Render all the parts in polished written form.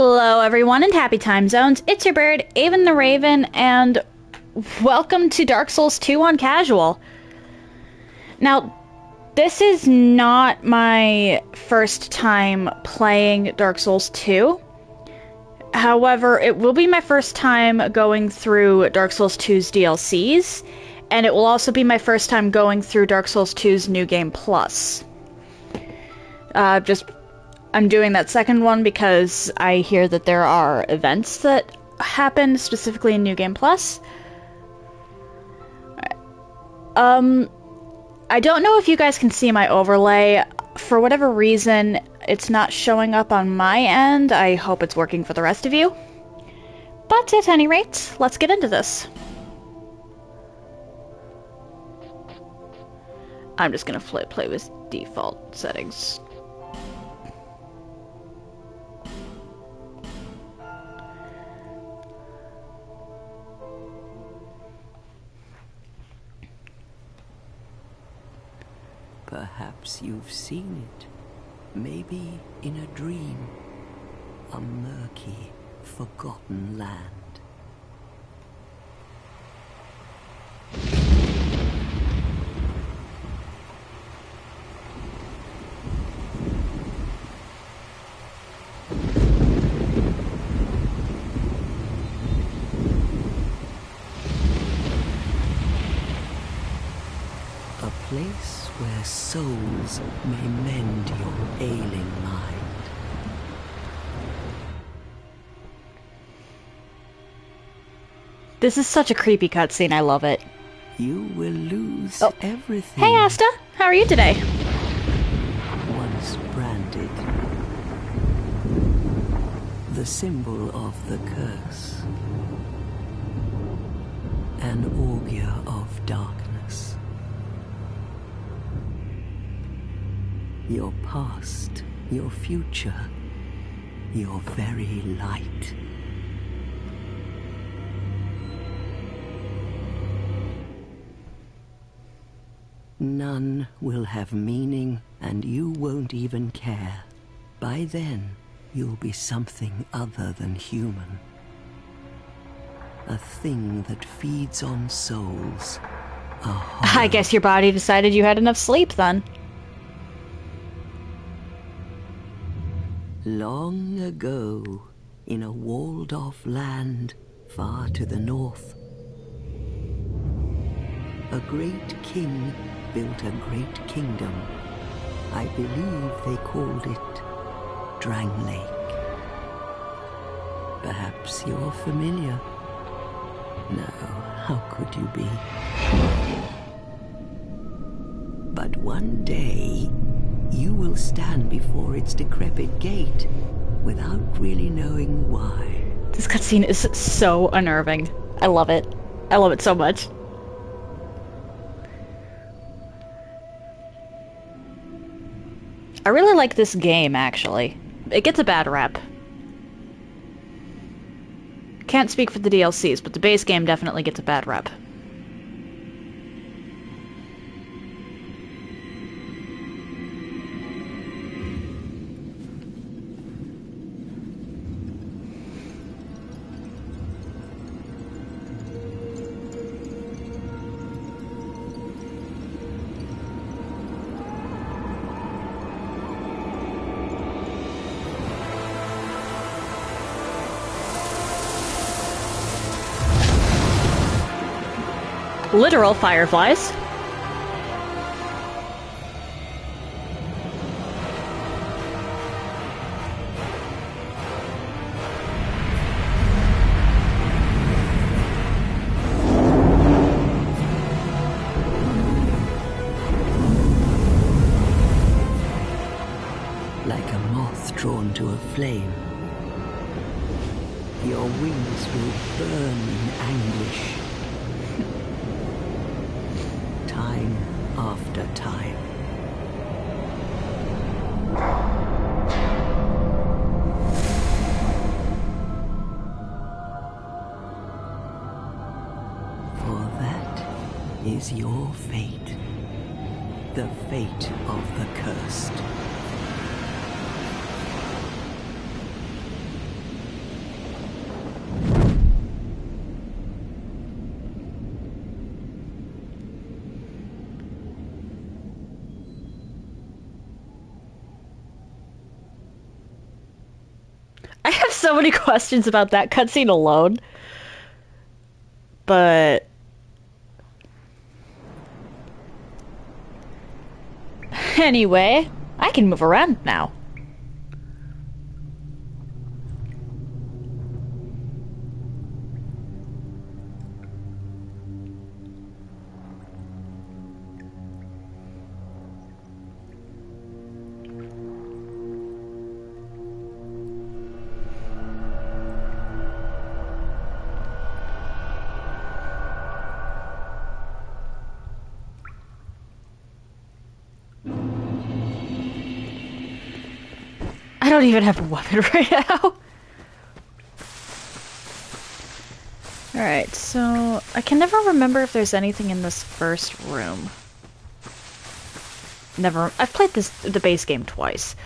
Hello everyone in happy time zones, it's your bird, Aevin the Raven, and welcome to Dark Souls 2 on Casual. Now, this is not my first time playing Dark Souls 2. However, it will be my first time going through Dark Souls 2's DLCs, and it will also be my first time going through Dark Souls 2's New Game Plus. I'm doing that second one because I hear that there are events that happen specifically in New Game Plus. I don't know if you guys can see my overlay. For whatever reason, it's not showing up on my end. I hope it's working for the rest of you. But at any rate, let's get into this. I'm just gonna play with default settings. Perhaps you've seen it, maybe in a dream, a murky, forgotten land. A place where souls may mend your ailing mind. This is such a creepy cutscene, I love it. You will lose everything. Hey Asta, how are you today? Once branded. The symbol of the curse. An augur of darkness. Your past, your future, your very light. None will have meaning, and you won't even care. By then, you'll be something other than human. A thing that feeds on souls. I guess your body decided you had enough sleep then. Long ago, in a walled-off land far to the north, a great king built a great kingdom. I believe they called it Drang Lake. Perhaps you're familiar. No, how could you be? But one day, you will stand before its decrepit gate without really knowing why. This cutscene is so unnerving. I love it. I love it so much. I really like this game, actually. It gets a bad rep. Can't speak for the DLCs, but the base game definitely gets a bad rep. Literal fireflies. Like a moth drawn to a flame, your wings will burn in anguish. Time after time. For that is your fate. The fate of the cursed. I have so many questions about that cutscene alone. But anyway, I can move around now. I don't even have a weapon right now. Alright, so I can never remember if there's anything in this first room. Never. I've played the base game twice.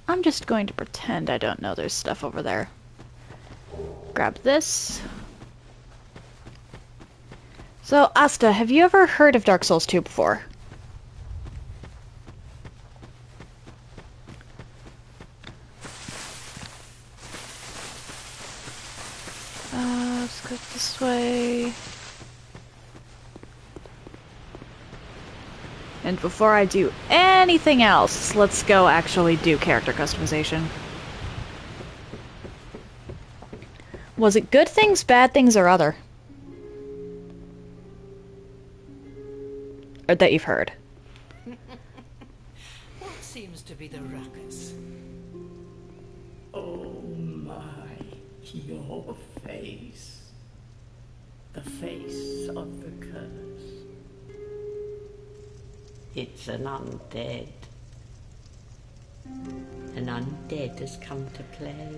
I'm just going to pretend I don't know there's stuff over there. Grab this. So, Asta, have you ever heard of Dark Souls 2 before? Let's go this way. And before I do anything else, let's go actually do character customization. Was it good things, bad things, or other? Or that you've heard? What seems to be the ruckus? Oh my, your face. The face of the curse. It's an undead. An undead has come to play.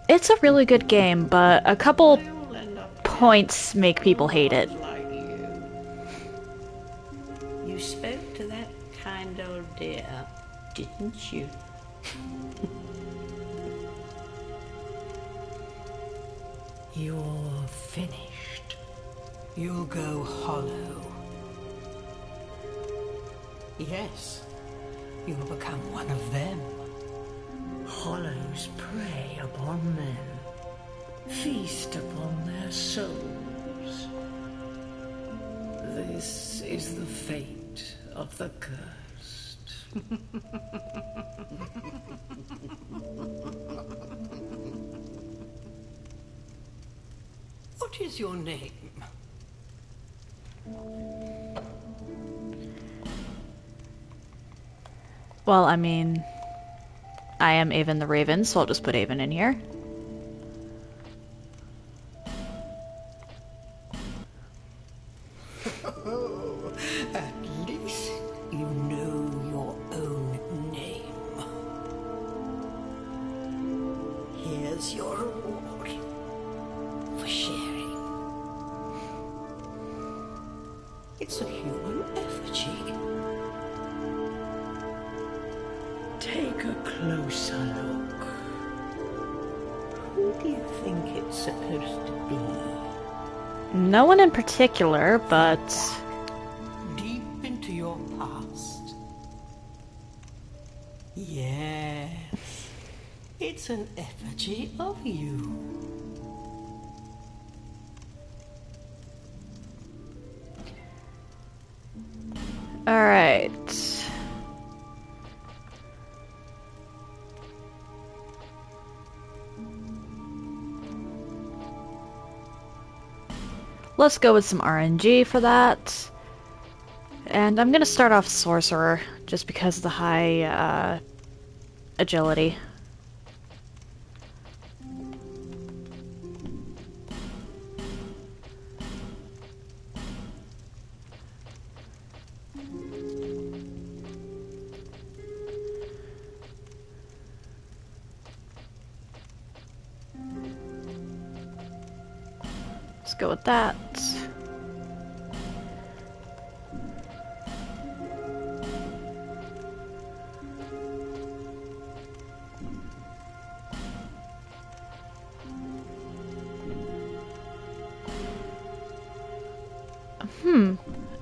It's a really good game, but a couple points make people hate it. Like you. You spoke to that kind old dear, didn't you? You're finished. You'll go hollow. Yes, you'll become one of them. Hollows prey upon men, feast upon their souls. This is the fate of the cursed. What is your name? Well, I mean, I am Aevin the Raven, so I'll just put Aevin in here. Oh, at least you know your own name. Here's your reward for sharing. It's a human effigy. Take a closer look. Who do you think it's supposed to be? No one in particular, but... Deep into your past. Yes, it's an effigy of you. Alright. Let's go with some RNG for that. And I'm gonna start off Sorcerer, just because of the high agility. Let's go with that.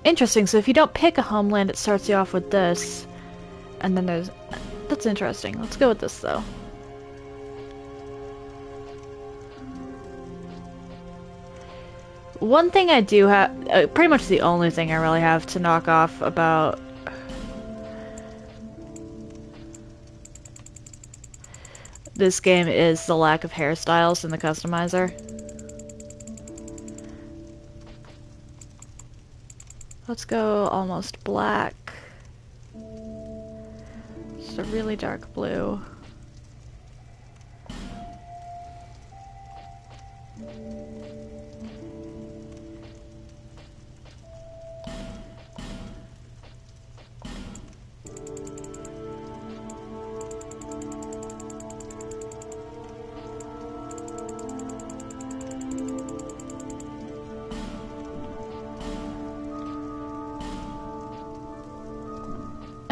Interesting, so if you don't pick a homeland, it starts you off with this. And then there's... That's interesting. Let's go with this, though. One thing I do have... pretty much the only thing I really have to knock off about... this game is the lack of hairstyles in the customizer. Let's go almost black. Just a really dark blue.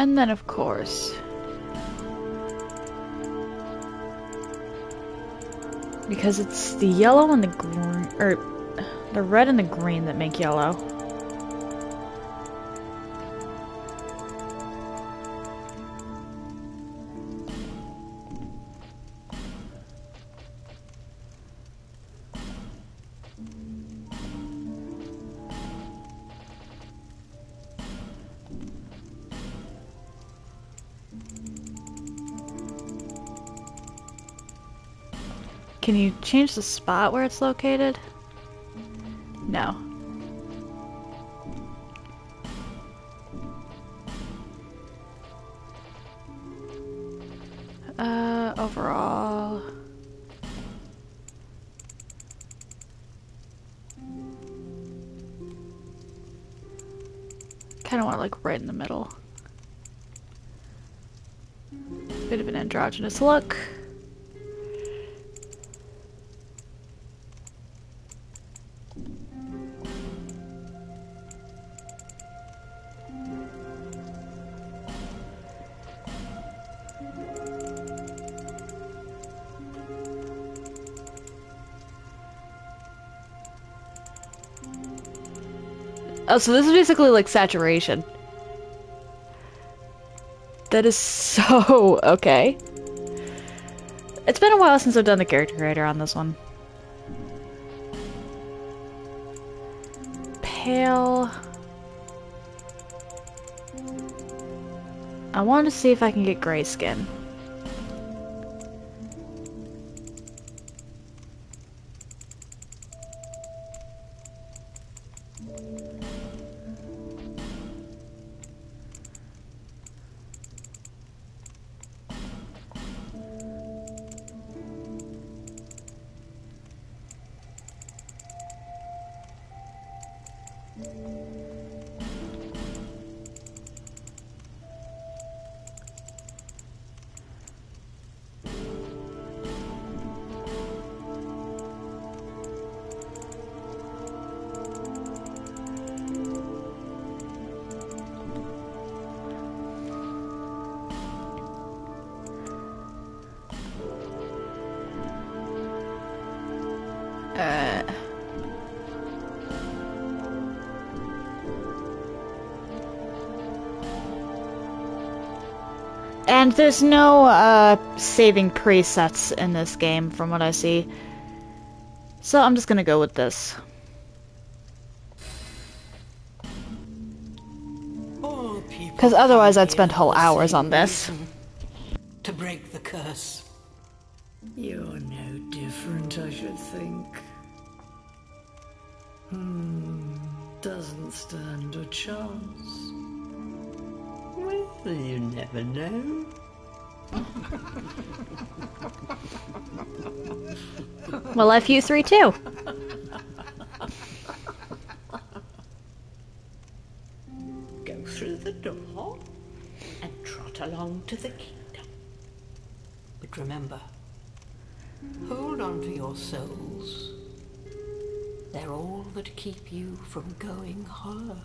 And then, of course, because it's the yellow and the green, or the red and the green that make yellow. Can you change the spot where it's located? No. Overall... Kinda want like right in the middle. Bit of an androgynous look. Oh, so this is basically like saturation. That is so okay. It's been a while since I've done the character creator on this one. Pale. I want to see if I can get gray skin. And there's no saving presets in this game from what I see. So I'm just gonna go with this. Because otherwise I'd spend whole hours on this. To break the curse. You're no different, I should think. Doesn't stand a chance. Well, you never know. Well, FU3 too. Go through the door and trot along to the kingdom. But remember, hold on to your souls. They're all that keep you from going hollow.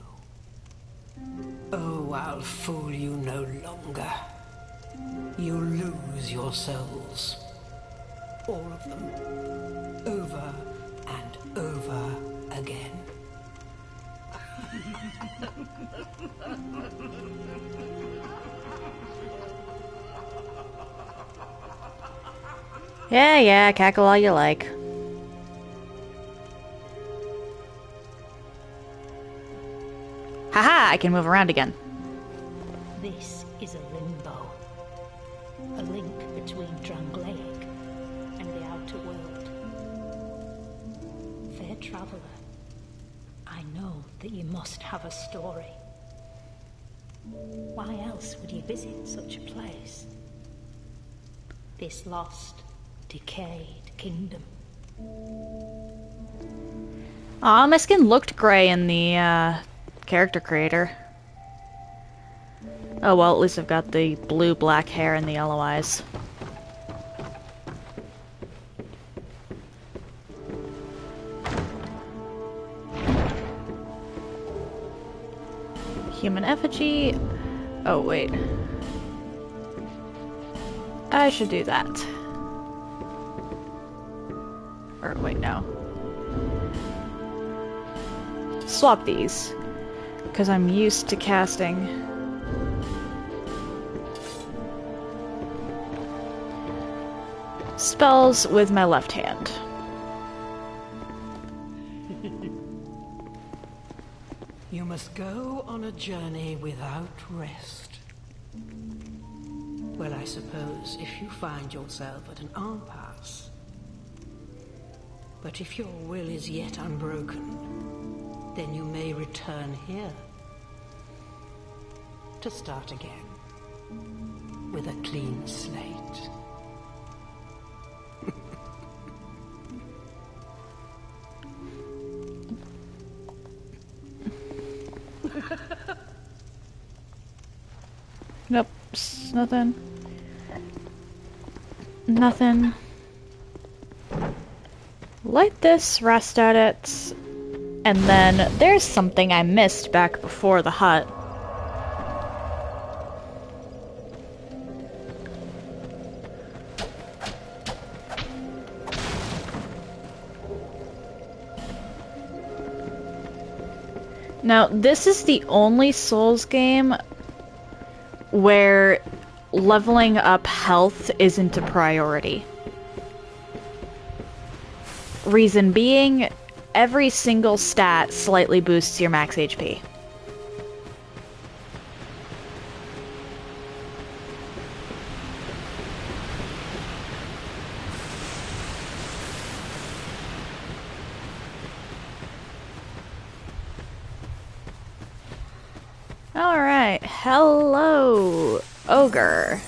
Oh, I'll fool you no longer. You'll lose your souls. All of them. Over and over again. Yeah, cackle all you like. Haha, I can move around again. This is a limbo. A link between Drangleic and the outer world. Fair traveller, I know that you must have a story. Why else would you visit such a place? This lost, decayed kingdom. Aw, my skin looked gray in the character creator. Oh well, at least I've got the blue-black hair and the yellow eyes. Human effigy. Oh, wait. I should do that. Or, wait, no. Swap these. Because I'm used to casting spells with my left hand. You must go on a journey without rest. Well, I suppose if you find yourself at an impasse. But if your will is yet unbroken, then you may return here to start again with a clean slate. Nope, nothing. Nothing. Light this, rest at it, and then there's something I missed back before the hut. Now, this is the only Souls game where leveling up health isn't a priority. Reason being, every single stat slightly boosts your max HP. Alright, hello, ogre.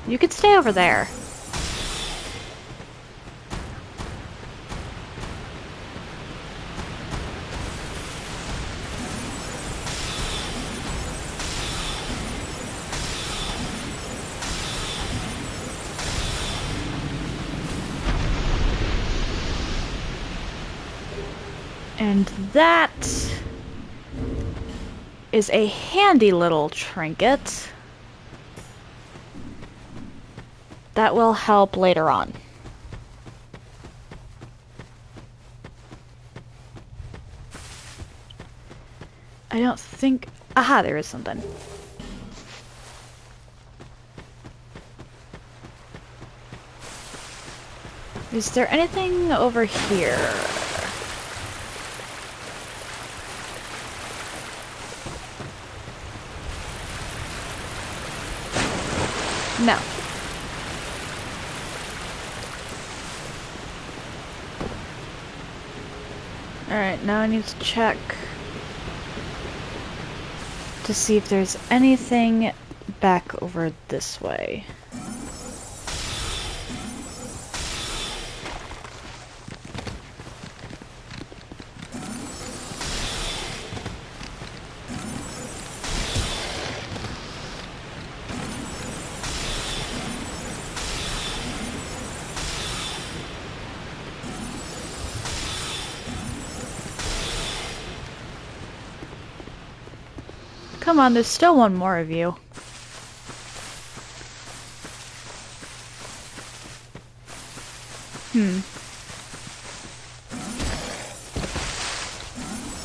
You could stay over there. And that is a handy little trinket that will help later on. I don't think... Aha, there is something. Is there anything over here? No. Alright, now I need to check to see if there's anything back over this way. Come on, there's still one more of you.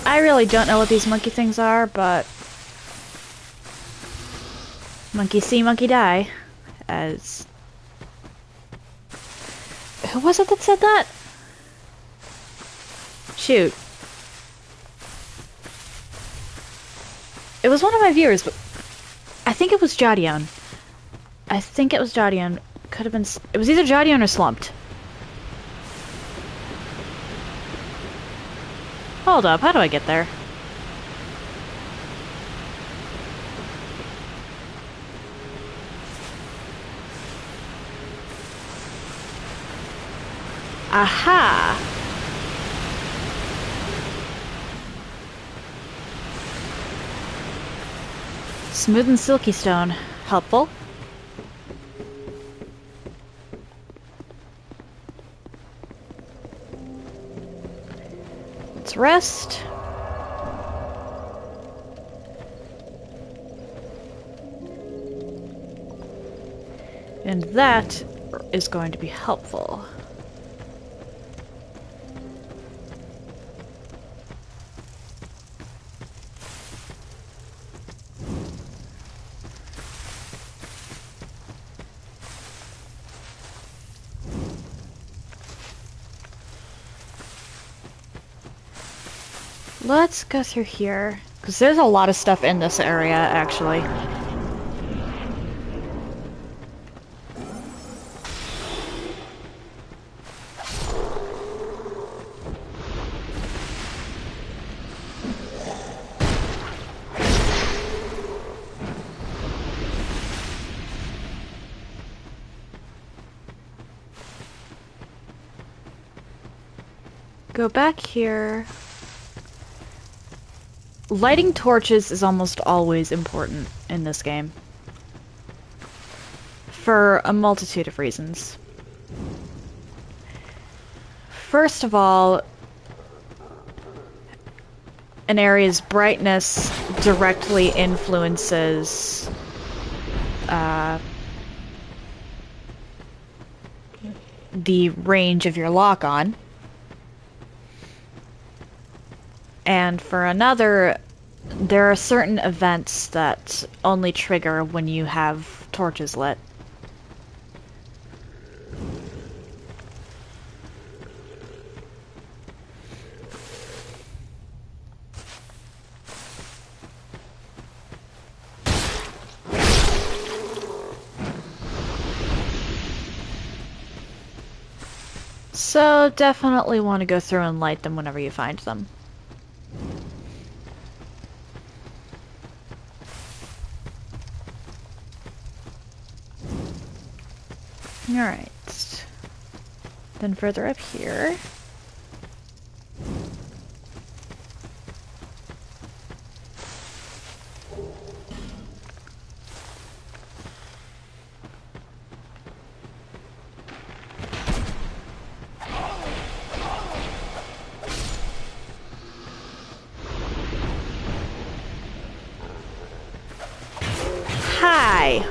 I really don't know what these monkey things are, but monkey see, monkey die. As who was it that said that? Shoot. It was one of my viewers, but I think it was Jadion. Could have been. It was either Jadion or Slumped. Hold up, how do I get there? Aha! Smooth and silky stone. Helpful. Let's rest. And that is going to be helpful. Let's go through here, because there's a lot of stuff in this area, actually. Go back here. Lighting torches is almost always important in this game. For a multitude of reasons. First of all, an area's brightness directly influences the range of your lock-on. And for another, there are certain events that only trigger when you have torches lit. So definitely want to go through and light them whenever you find them. Alright. Then further up here. Hi!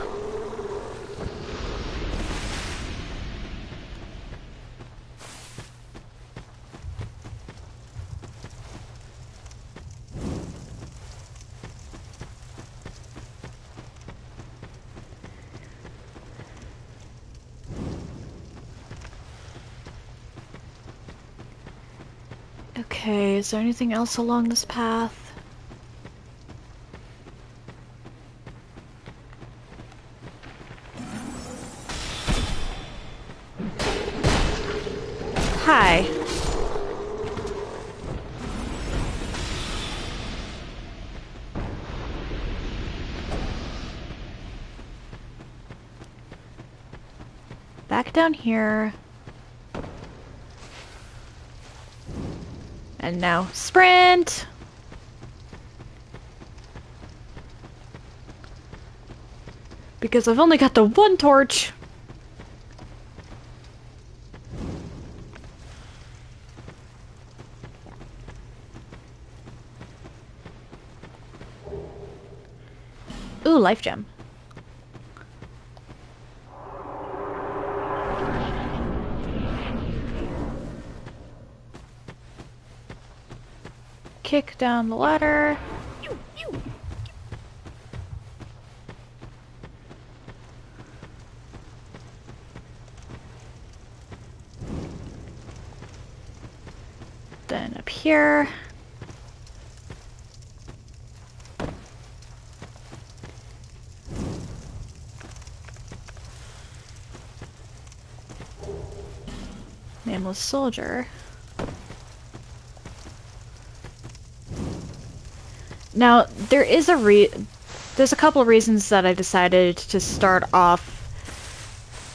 Okay, is there anything else along this path? Hi. Back down here. And now sprint! Because I've only got the one torch. Ooh, life gem. Kick down the ladder. Then up here. Nameless soldier. Now, there's a couple of reasons that I decided to start off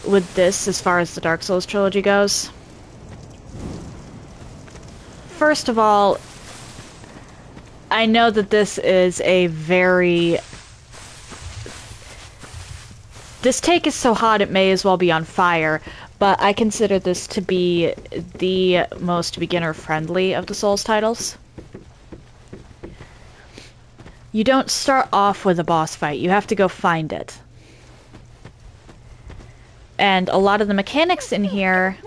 with this as far as the Dark Souls trilogy goes. First of all, I know that this is this take is so hot it may as well be on fire, but I consider this to be the most beginner-friendly of the Souls titles. You don't start off with a boss fight, you have to go find it. And a lot of the mechanics in here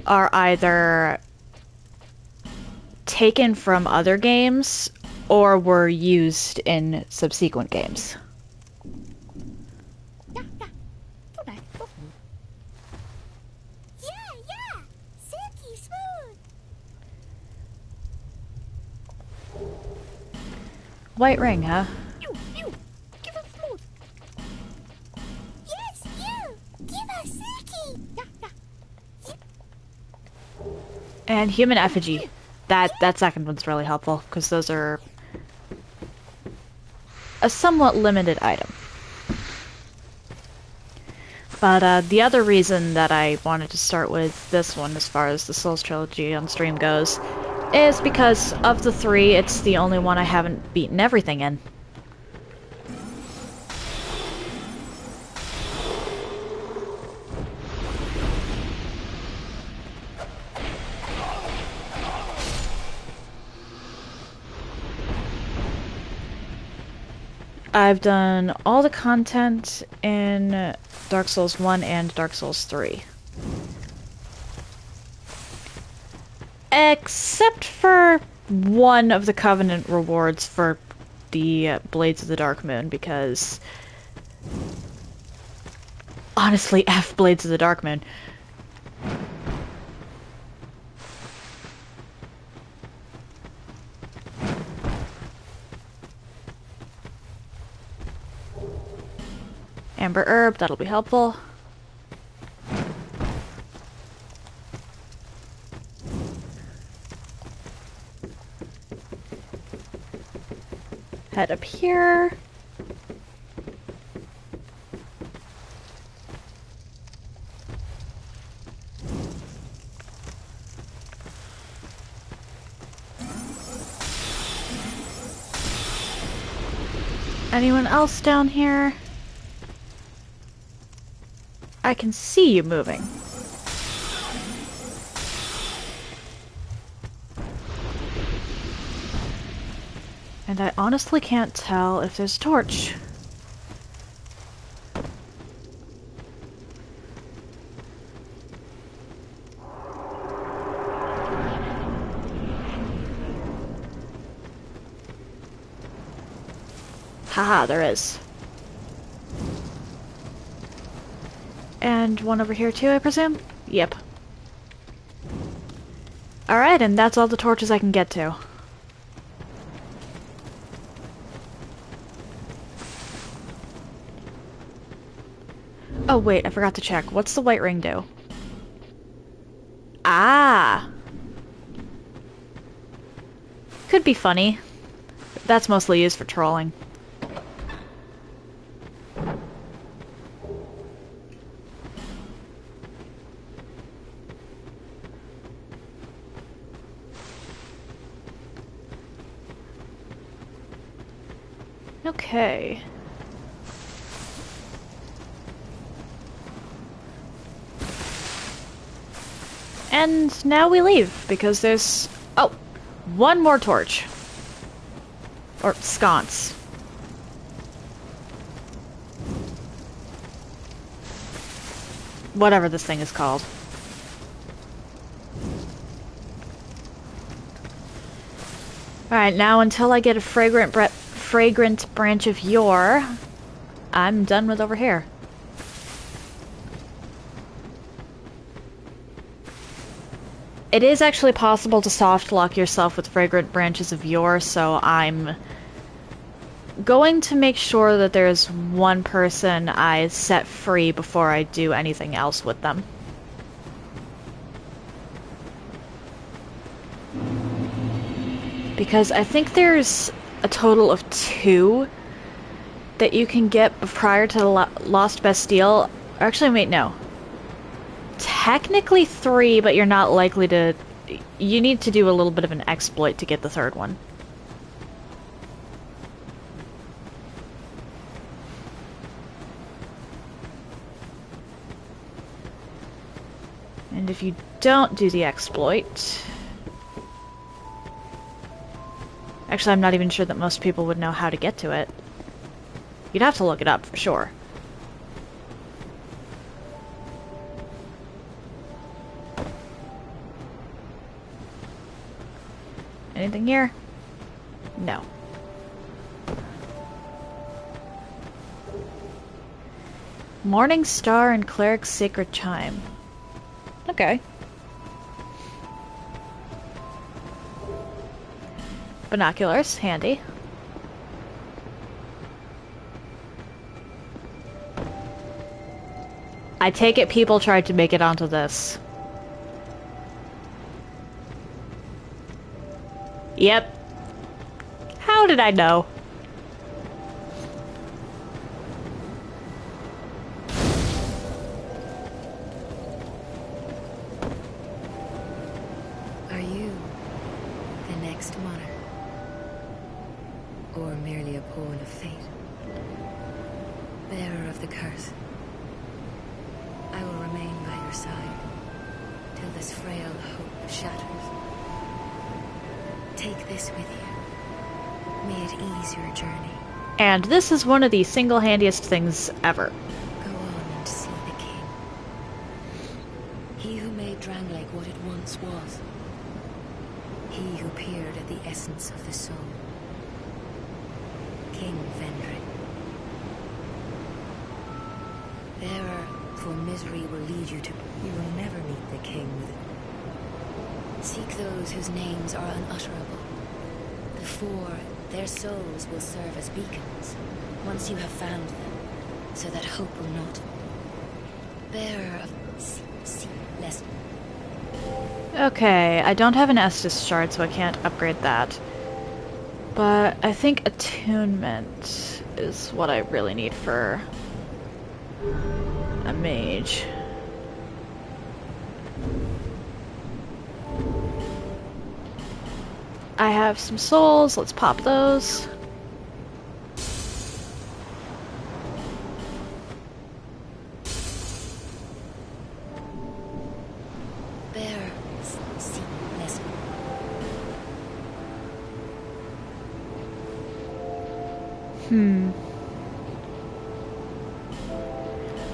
are either taken from other games or were used in subsequent games. White ring, huh? And human effigy. That second one's really helpful, because those are a somewhat limited item. But the other reason that I wanted to start with this one as far as the Souls trilogy on stream goes is because of the three, it's the only one I haven't beaten everything in. I've done all the content in Dark Souls 1 and Dark Souls 3. Except for one of the Covenant rewards for the Blades of the Dark Moon, because honestly, F Blades of the Dark Moon. Amber herb, that'll be helpful. Head up here. Anyone else down here? I can see you moving. And I honestly can't tell if there's a torch. Haha, there is. And one over here too, I presume? Yep. Alright, and that's all the torches I can get to. Oh wait, I forgot to check. What's the white ring do? Ah! Could be funny. That's mostly used for trolling. Okay. And now we leave, because there's... oh! One more torch. Or sconce. Whatever this thing is called. Alright, now until I get a fragrant branch of yore, I'm done with over here. It is actually possible to soft lock yourself with fragrant branches of yore, so I'm going to make sure that there's one person I set free before I do anything else with them. Because I think there's a total of 2 that you can get prior to the Lost Bastille. Actually, wait, no. Technically 3, but you're not likely to... You need to do a little bit of an exploit to get the 3rd one. And if you don't do the exploit... Actually, I'm not even sure that most people would know how to get to it. You'd have to look it up for sure. Anything here? No. Morning Star and Cleric's Sacred Chime. Okay. Binoculars, handy. I take it people tried to make it onto this. Yep. How did I know? Are you the next monarch? Or merely a pawn of fate? Bearer of the curse. I will remain by your side till this frail hope shatters. Take this with you. May it ease your journey. And this is one of the single handiest things ever. Go on and see the king. He who made Drangleic what it once was. He who peered at the essence of the soul. King Vendrick. Bearer, for misery will lead you to... You will never meet the king with it. Seek those whose names are unutterable. The four, their souls will serve as beacons, once you have found them, so that hope will not. Bearer of... less... Okay, I don't have an Estus shard, so I can't upgrade that. But I think attunement is what I really need for a mage. I have some souls, let's pop those. Bearer, less...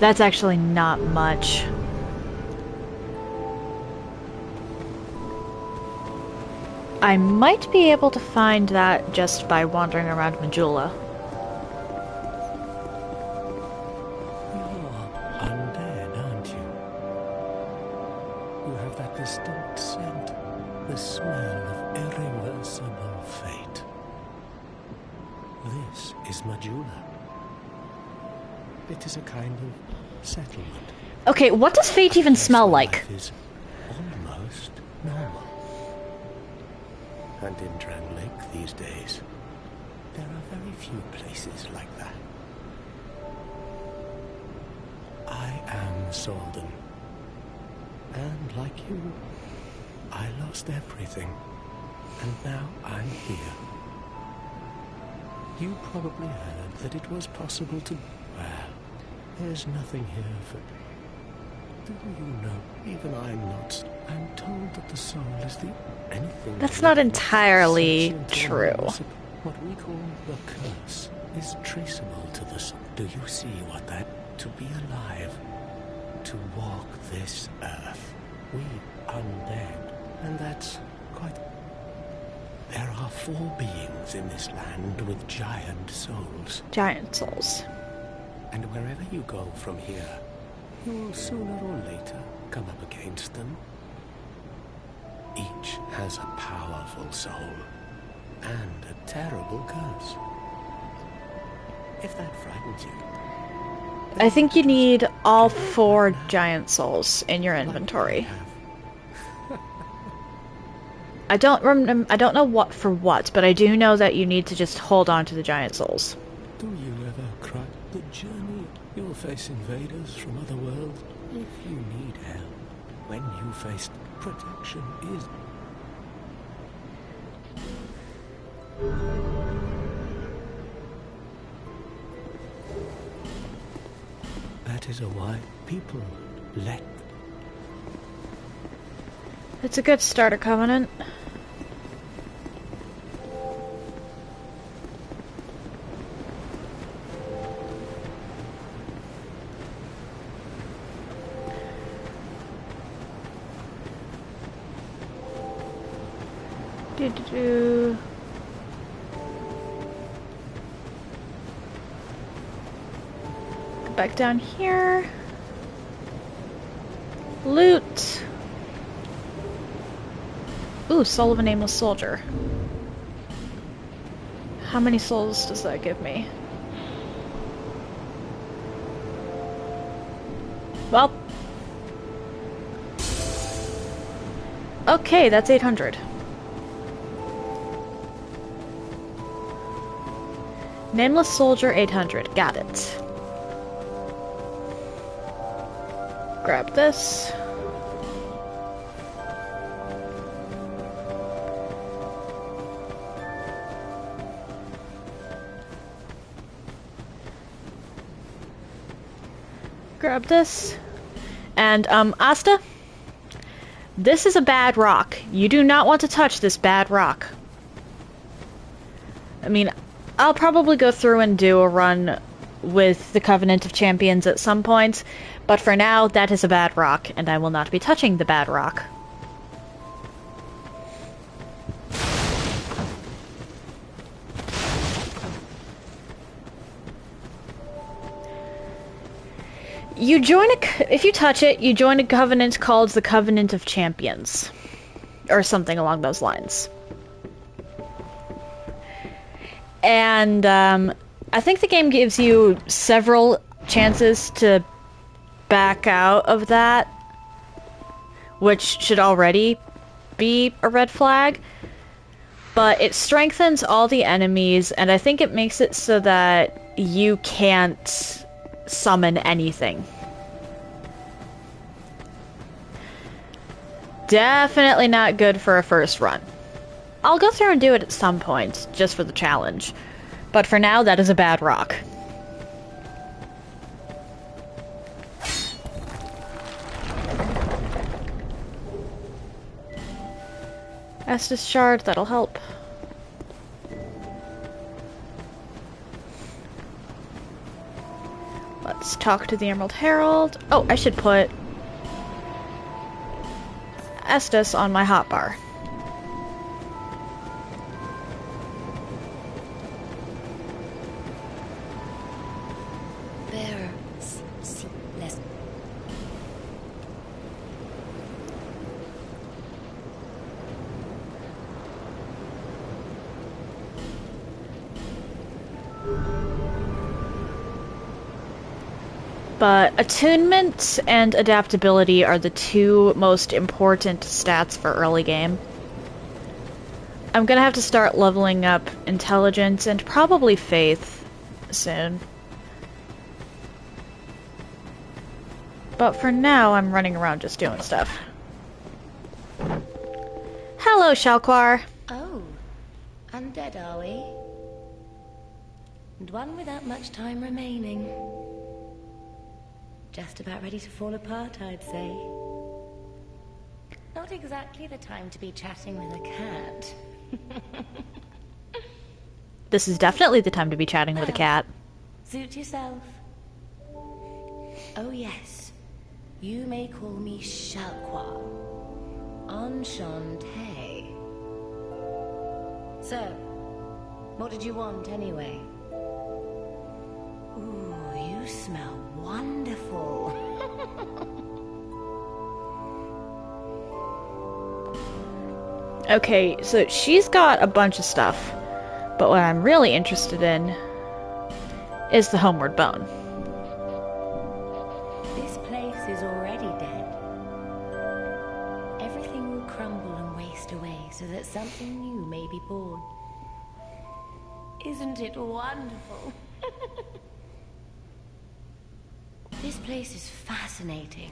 That's actually not much. I might be able to find that just by wandering around Majula. You're undead, aren't you? You have that distinct scent, the smell of irreversible fate. This is Majula. It is a kind of settlement. Okay, what does fate even smell like? Life is almost normal. And in Drangleic these days, there are very few places like that. I am Solden. And like you, I lost everything. And now I'm here. You probably heard that it was possible to... Well, there's nothing here for... Do you know, even I'm not... I'm told that the soul is the... anything... That's not entirely true. What we call the curse is traceable to the sun. Do you see what that... To be alive, to walk this earth, we undead, and that's quite... There are 4 beings in this land with giant souls. Giant souls. And wherever you go from here, you will sooner or later come up against them. Each has a powerful soul and a terrible curse. If that frightens you... I think you need all 4 giant souls in your inventory. I don't know what for what, but I do know that you need to just hold on to the giant souls. Do you ever cry the journey you'll face invaders from other worlds? If you need help, when you face protection is... That is a why people let... It's a good starter covenant. Do. Go back down here. Loot. Ooh, Soul of a Nameless Soldier. How many souls does that give me? Well. Okay, that's 800. Nameless Soldier 800. Got it. Grab this. Grab this. And, Asta? This is a bad rock. You do not want to touch this bad rock. I mean, I'll probably go through and do a run with the Covenant of Champions at some point, but for now, that is a bad rock, and I will not be touching the bad rock. You join if you touch it, you join a covenant called the Covenant of Champions. Or something along those lines. And, I think the game gives you several chances to back out of that, which should already be a red flag. But it strengthens all the enemies, and I think it makes it so that you can't summon anything. Definitely not good for a first run. I'll go through and do it at some point, just for the challenge. But for now, that is a bad rock. Estus Shard, that'll help. Let's talk to the Emerald Herald. Oh, I should put Estus on my hotbar. But attunement and adaptability are the 2 most important stats for early game. I'm gonna have to start leveling up intelligence and probably faith soon. But for now, I'm running around just doing stuff. Hello, Shalquar. Oh, undead are we? And one without much time remaining. Just about ready to fall apart, I'd say. Not exactly the time to be chatting with a cat. This is definitely the time to be chatting with a cat. Suit yourself. Oh yes, you may call me Shalqua. Enchanté. So, what did you want anyway? Ooh, you smell wonderful. Okay, so she's got a bunch of stuff, but what I'm really interested in is the homeward bone. This place is already dead. Everything will crumble and waste away so that something new may be born. Isn't it wonderful? This place is fascinating.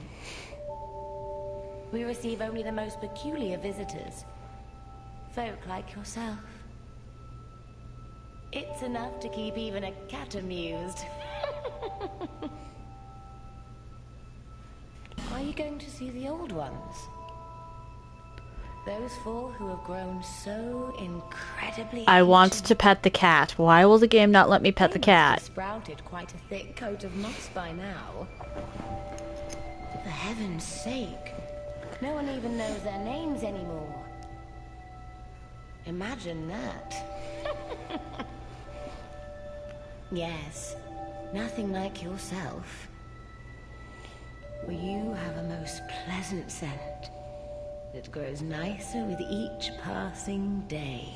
We receive only the most peculiar visitors. Folk like yourself. It's enough to keep even a cat amused. Are you going to see the old ones? Those four who have grown so incredibly I want ancient. to pet the cat. Why will the game not let me pet the They must have cat? sprouted quite a thick coat of moss by now. For heaven's sake, no one even knows their names anymore. Imagine that. Yes, nothing like yourself. For you have a most pleasant scent that grows nicer with each passing day.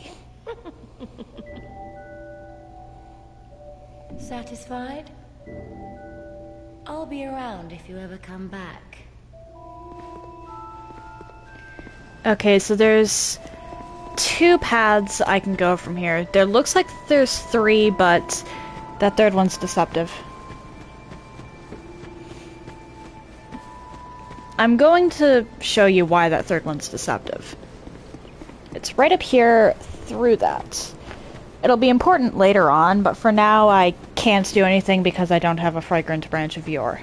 Satisfied? I'll be around if you ever come back. Okay, so there's 2 paths I can go from here. There looks like there's 3, but that third one's deceptive. I'm going to show you why that third one's deceptive. It's right up here through that. It'll be important later on, but for now I can't do anything because I don't have a fragrant branch of yore.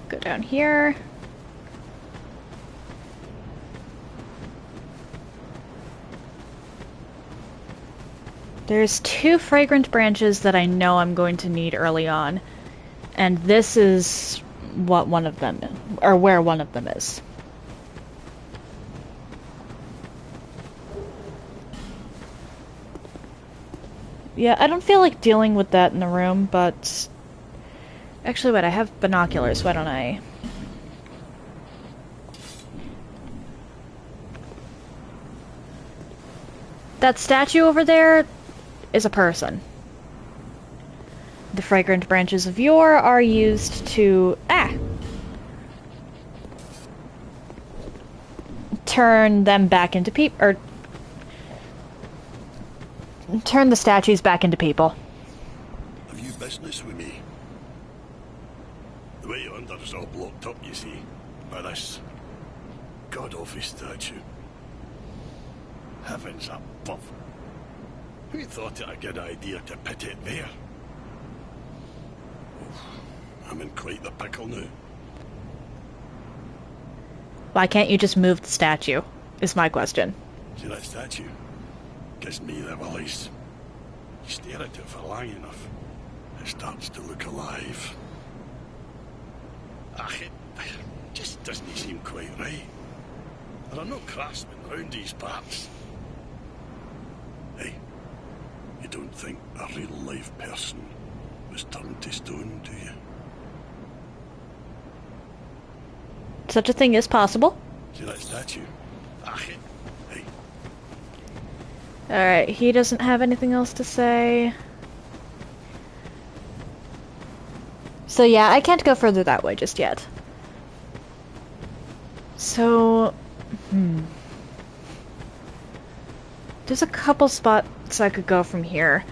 Go down here. There's 2 fragrant branches that I know I'm going to need early on, and this is what one of them, or where one of them is. Yeah, I don't feel like dealing with that in the room, but actually, wait, I have binoculars, why don't I? That statue over there is a person. The fragrant branches of yore are used to turn them back into people, or turn the statues back into people. Have you business with me? The way yonder is all blocked up, you see, by this god-awful statue. Heavens above. Who thought it a good idea to put it there? I'm in quite the pickle now. Why can't you just move the statue, is my question. See that statue? Gives me the willies. You stare at it for long enough, it starts to look alive. It just doesn't seem quite right. There are no craftsmen round these parts. Hey, you don't think a real-life person was turned to stone, do you? Such a thing is possible. See that statue? Hey. Alright, he doesn't have anything else to say. So yeah, I can't go further that way just yet. So, there's a couple spots I could go from here.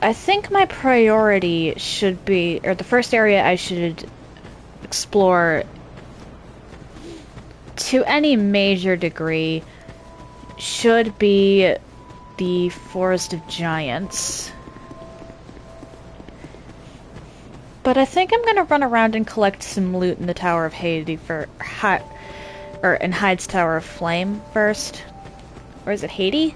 I think my priority should be, or the first area I should explore to any major degree should be the Forest of Giants. But I think I'm gonna run around and collect some loot in the Tower of Hades or in Hyde's Tower of Flame first. Or is it Haiti?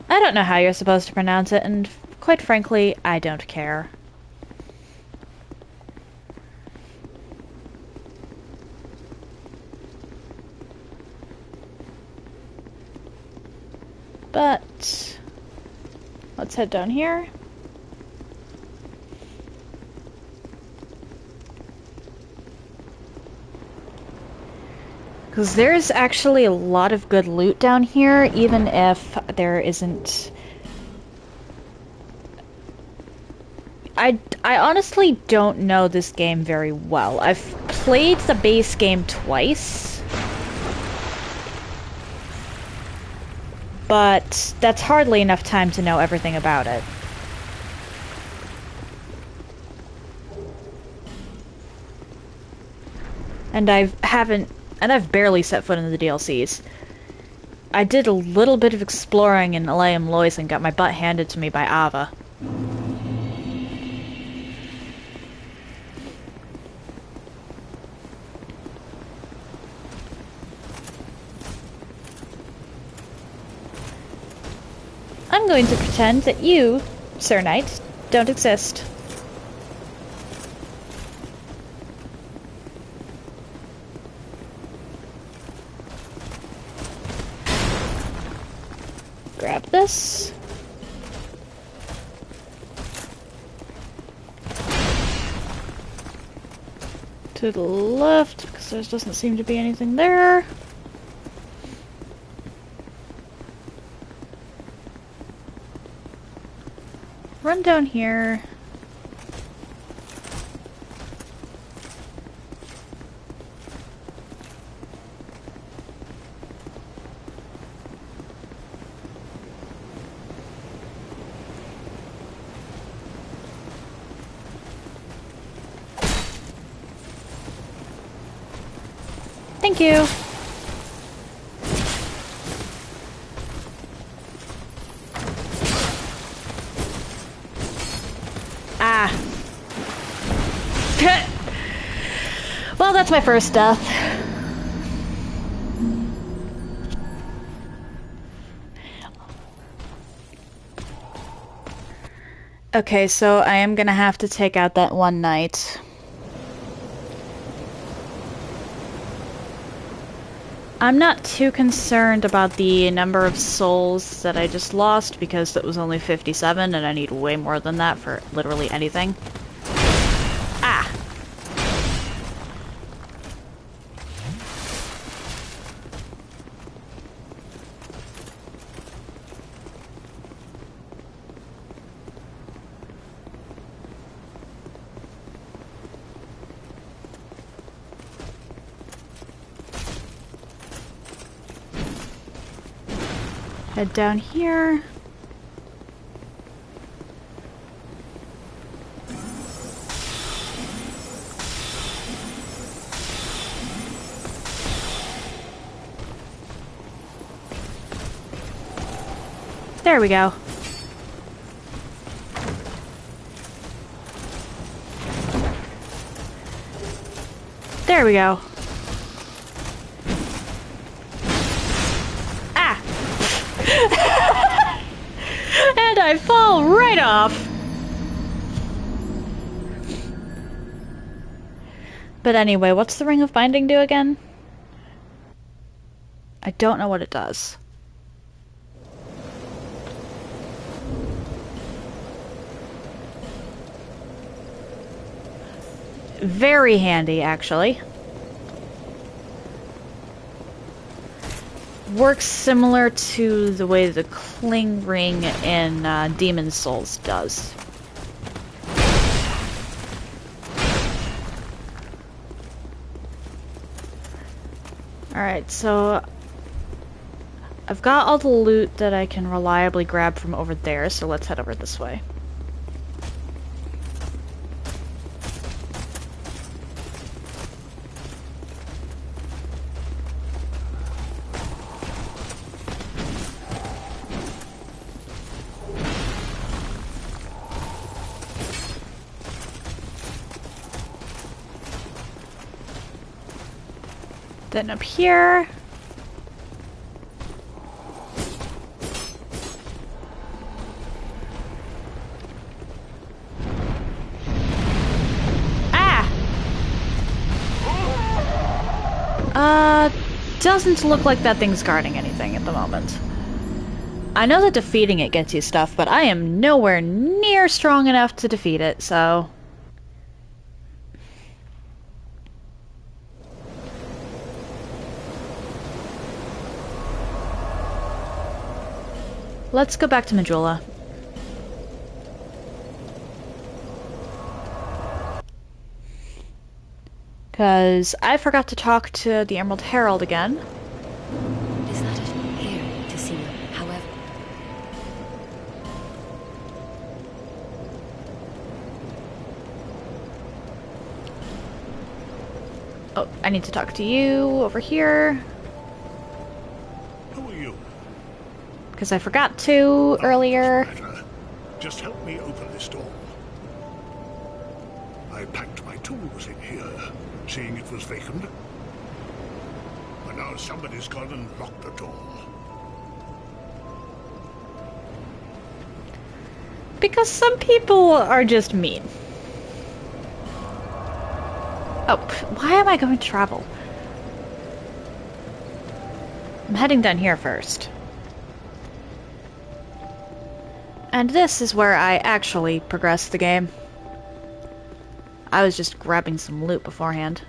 I don't know how you're supposed to pronounce it, and quite frankly, I don't care. But let's head down here. Because there's actually a lot of good loot down here, even if there isn't... I honestly don't know this game very well. I've played the base game twice, but that's hardly enough time to know everything about it. And I've barely set foot in the DLCs. I did a little bit of exploring in Aleum Lois and got my butt handed to me by Ava. I'm going to pretend that you, Sir Knight, don't exist. Grab this. To the left, because there doesn't seem to be anything there. Run down here. Thank you. Ah. Well, that's my first death. Okay, so I am gonna have to take out that one knight. I'm not too concerned about the number of souls that I just lost because it was only 57 and I need way more than that for literally anything. Ah! Head down here. There we go. There we go. And I fall right off. But anyway, what's the Ring of Binding do again? I don't know what it does. Very handy, actually. Works similar to the way the Cling Ring in Demon Souls does. Alright, so I've got all the loot that I can reliably grab from over there, so let's head over this way. Then up here. Doesn't look like that thing's guarding anything at the moment. I know that defeating it gets you stuff, but I am nowhere near strong enough to defeat it, so... Let's go back to Majula. Because I forgot to talk to the Emerald Herald again. Is that it? Here, to see you. However... Oh, I need to talk to you over here. Who are you? Because I forgot to earlier. Just help me open this door. I packed my tools in here, seeing it was vacant. But now somebody's gone and locked the door. Because some people are just mean. Oh, why am I going to travel? I'm heading down here first. And this is where I actually progress the game. I was just grabbing some loot beforehand.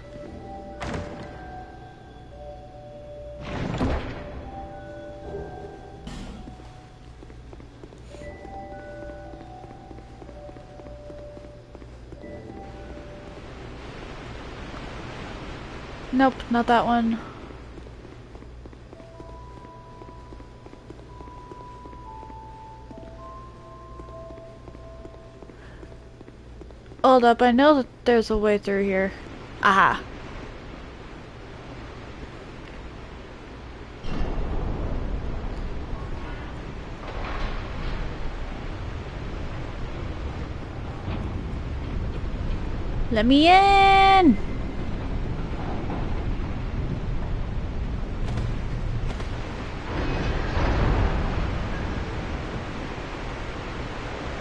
Nope, not that one. Hold up, I know that there's a way through here. Aha. Let me in!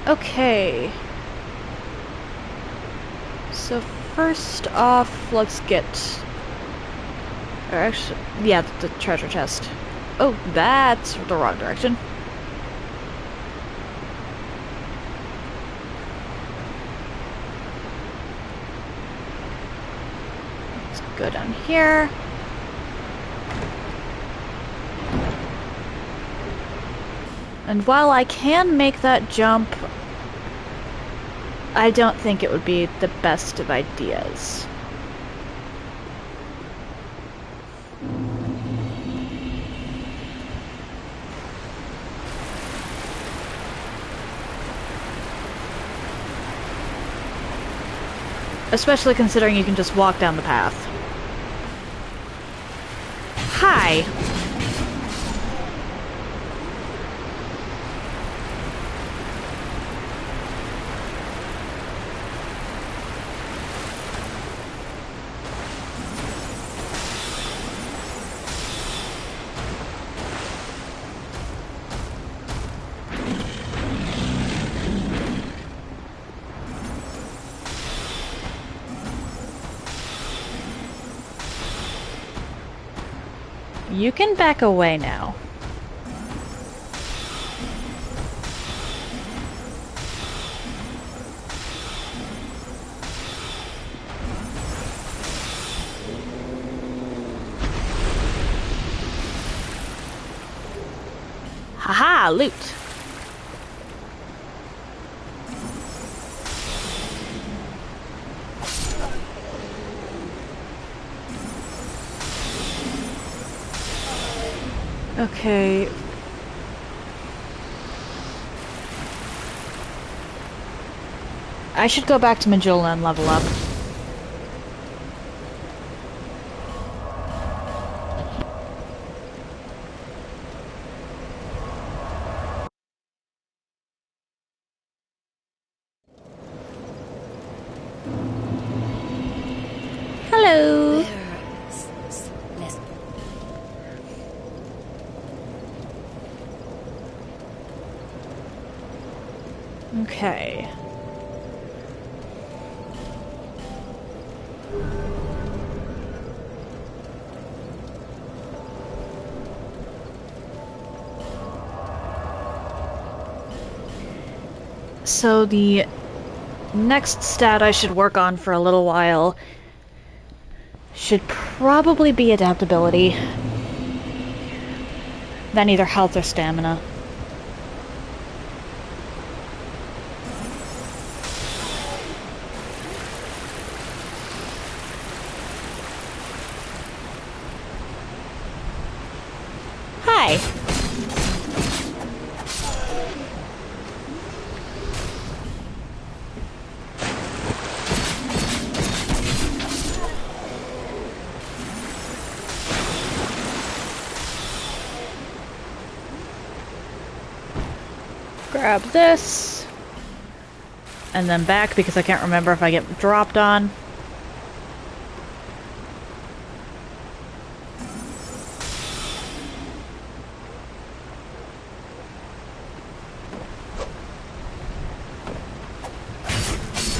Okay. So first off, let's get... Or actually, yeah, the treasure chest. Oh, that's the wrong direction. Let's go down here. And while I can make that jump, I don't think it would be the best of ideas. Especially considering you can just walk down the path. Hi! You can back away now. Haha, loot. Okay. I should go back to Majula and level up. Hello. Less Okay. So the next stat I should work on for a little while should probably be adaptability. Then either health or stamina. Hi. Grab this, and then back because I can't remember if I get dropped on.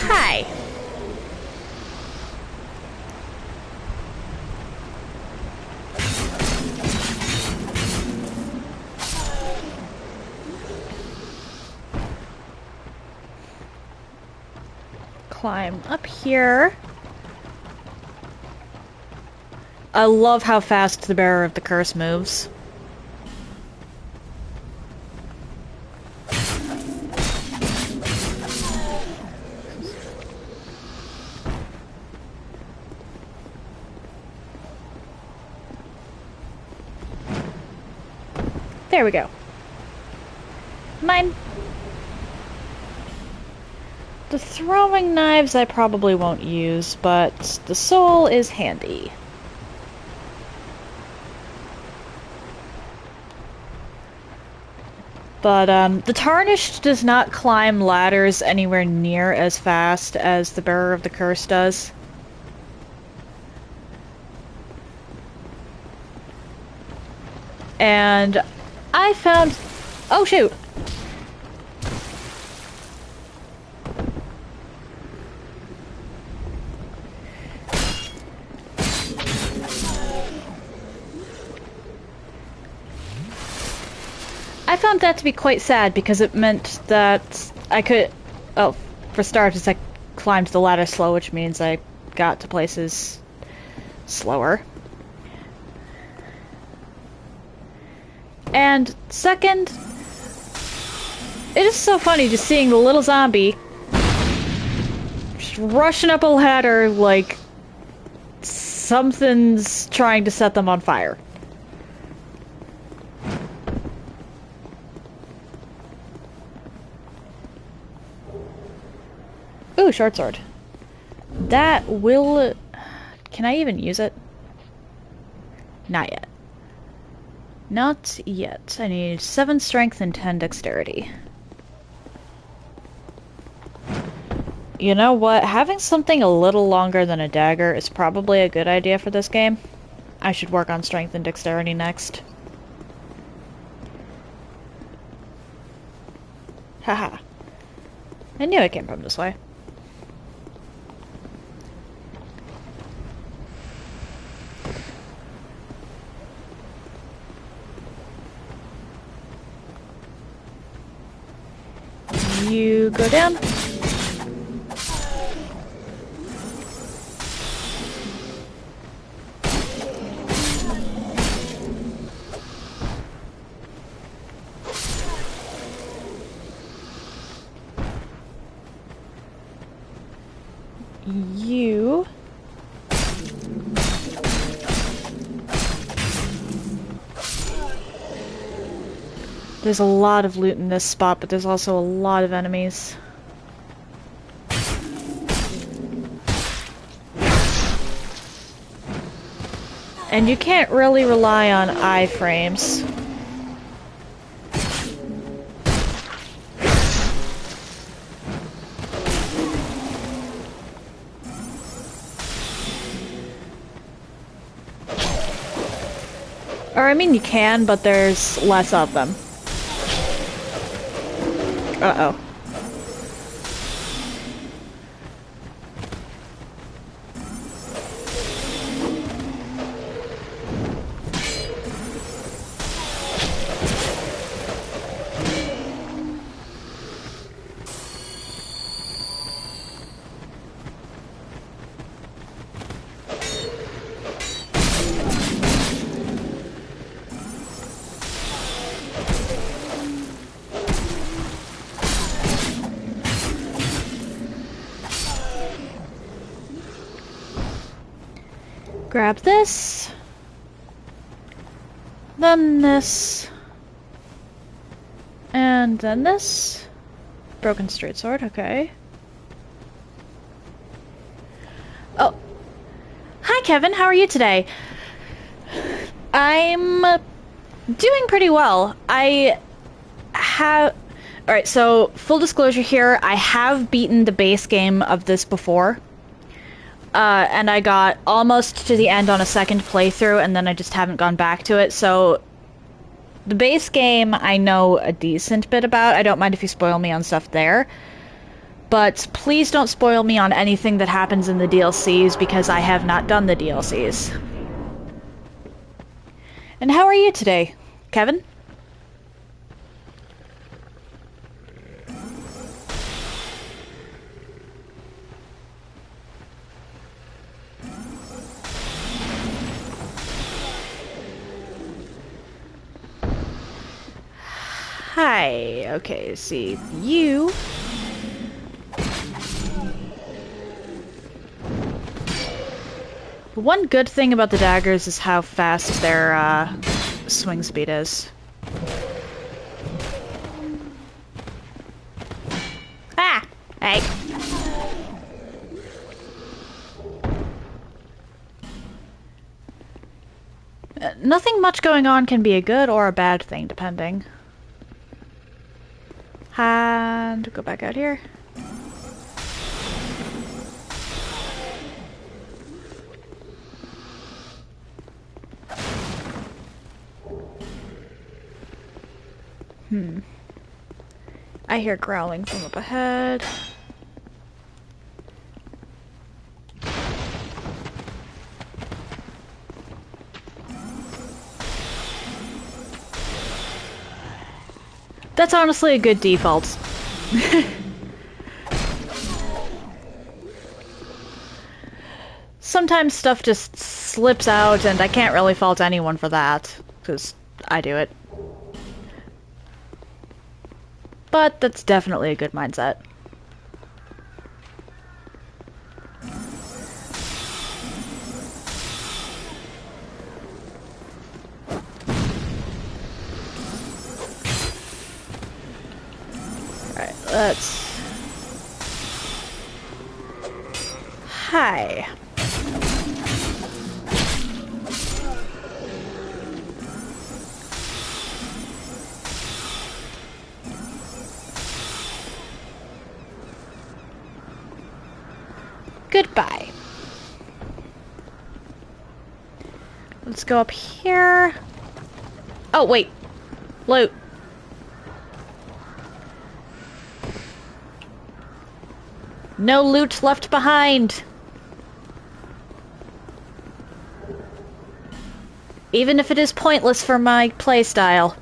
Hi. Climb up here. I love how fast the bearer of the curse moves. There we go. Mine. The throwing knives I probably won't use, but the soul is handy. But, the Tarnished does not climb ladders anywhere near as fast as the Bearer of the Curse does. And I found... Oh, shoot! I found that to be quite sad because it meant that I could... Oh, for starters, I climbed the ladder slow, which means I got to places slower. And second, it is so funny just seeing the little zombie just rushing up a ladder like something's trying to set them on fire. Ooh, short sword. That will... Can I even use it? Not yet. Not yet. I need 7 strength and 10 dexterity. You know what? Having something a little longer than a dagger is probably a good idea for this game. I should work on strength and dexterity next. Haha. I knew it came from this way. You go down. You... There's a lot of loot in this spot, but there's also a lot of enemies. And you can't really rely on iframes. Or, I mean, you can, but there's less of them. Uh-oh. Grab this. Then this. And then this. Broken straight sword, okay. Oh. Hi Kevin, how are you today? I'm doing pretty well. Alright, so full disclosure here, I have beaten the base game of this before. And I got almost to the end on a second playthrough, and then I just haven't gone back to it, so the base game I know a decent bit about. I don't mind if you spoil me on stuff there. But please don't spoil me on anything that happens in the DLCs, because I have not done the DLCs. And how are you today, Kevin? Hi. Okay, see you. One good thing about the daggers is how fast their swing speed is. Ah! Hey! Nothing much going on can be a good or a bad thing, depending. And go back out here. I hear growling from up ahead. That's honestly a good default. Sometimes stuff just slips out, and I can't really fault anyone for that, because I do it. But that's definitely a good mindset. Alright, let's... Hi. Goodbye. Let's go up here. Oh, wait. Loot. No loot left behind. Even if it is pointless for my playstyle.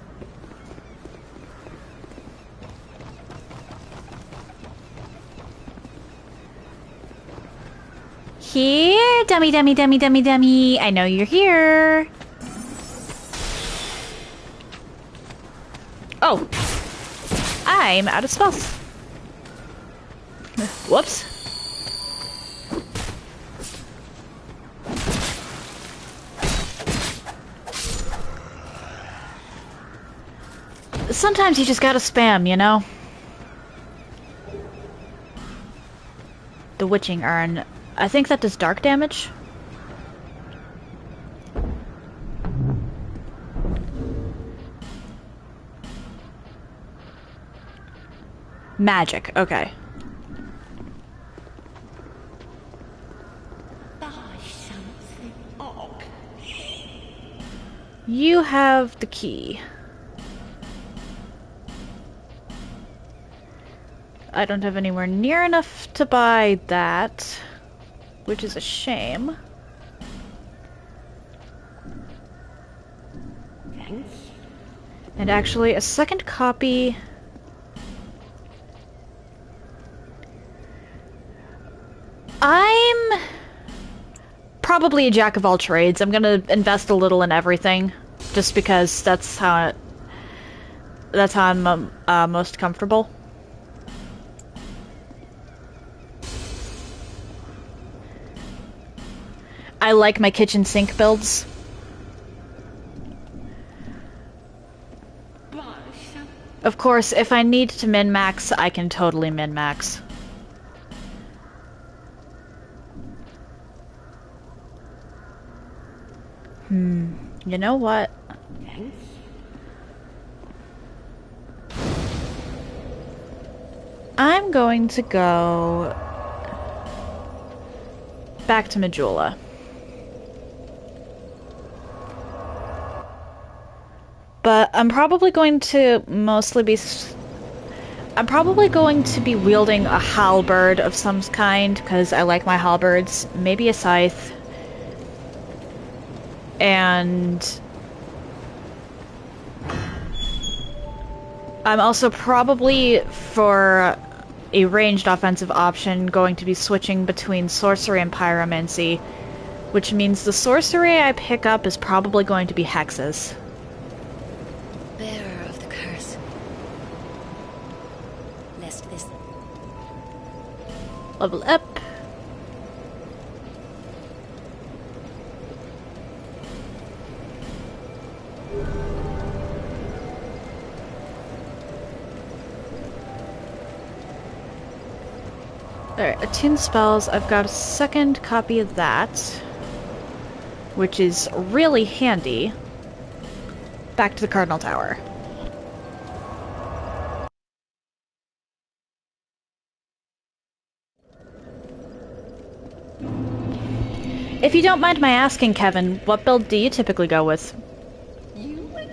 Here, dummy, dummy, dummy, dummy, dummy. I know you're here. Oh. I'm out of spells. Whoops. Sometimes you just gotta spam, you know? The Witching Urn. I think that does dark damage. Magic, okay. You have the key. I don't have anywhere near enough to buy that, which is a shame. Thanks. And actually, a second copy... I'm probably a jack of all trades. I'm gonna invest a little in everything, just because that's how I'm most comfortable. I like my kitchen sink builds. Of course, if I need to min-max, I can totally min-max. You know what? I'm going to go back to Majula. But I'm probably going to mostly be... I'm probably going to be wielding a halberd of some kind, because I like my halberds. Maybe a scythe. And... I'm also probably, for a ranged offensive option, going to be switching between sorcery and pyromancy, which means the sorcery I pick up is probably going to be hexes. Bearer of the curse. Lest this... Level up. Alright, attune spells. I've got a second copy of that, which is really handy. Back to the Cardinal Tower. If you don't mind my asking, Kevin, what build do you typically go with? You again?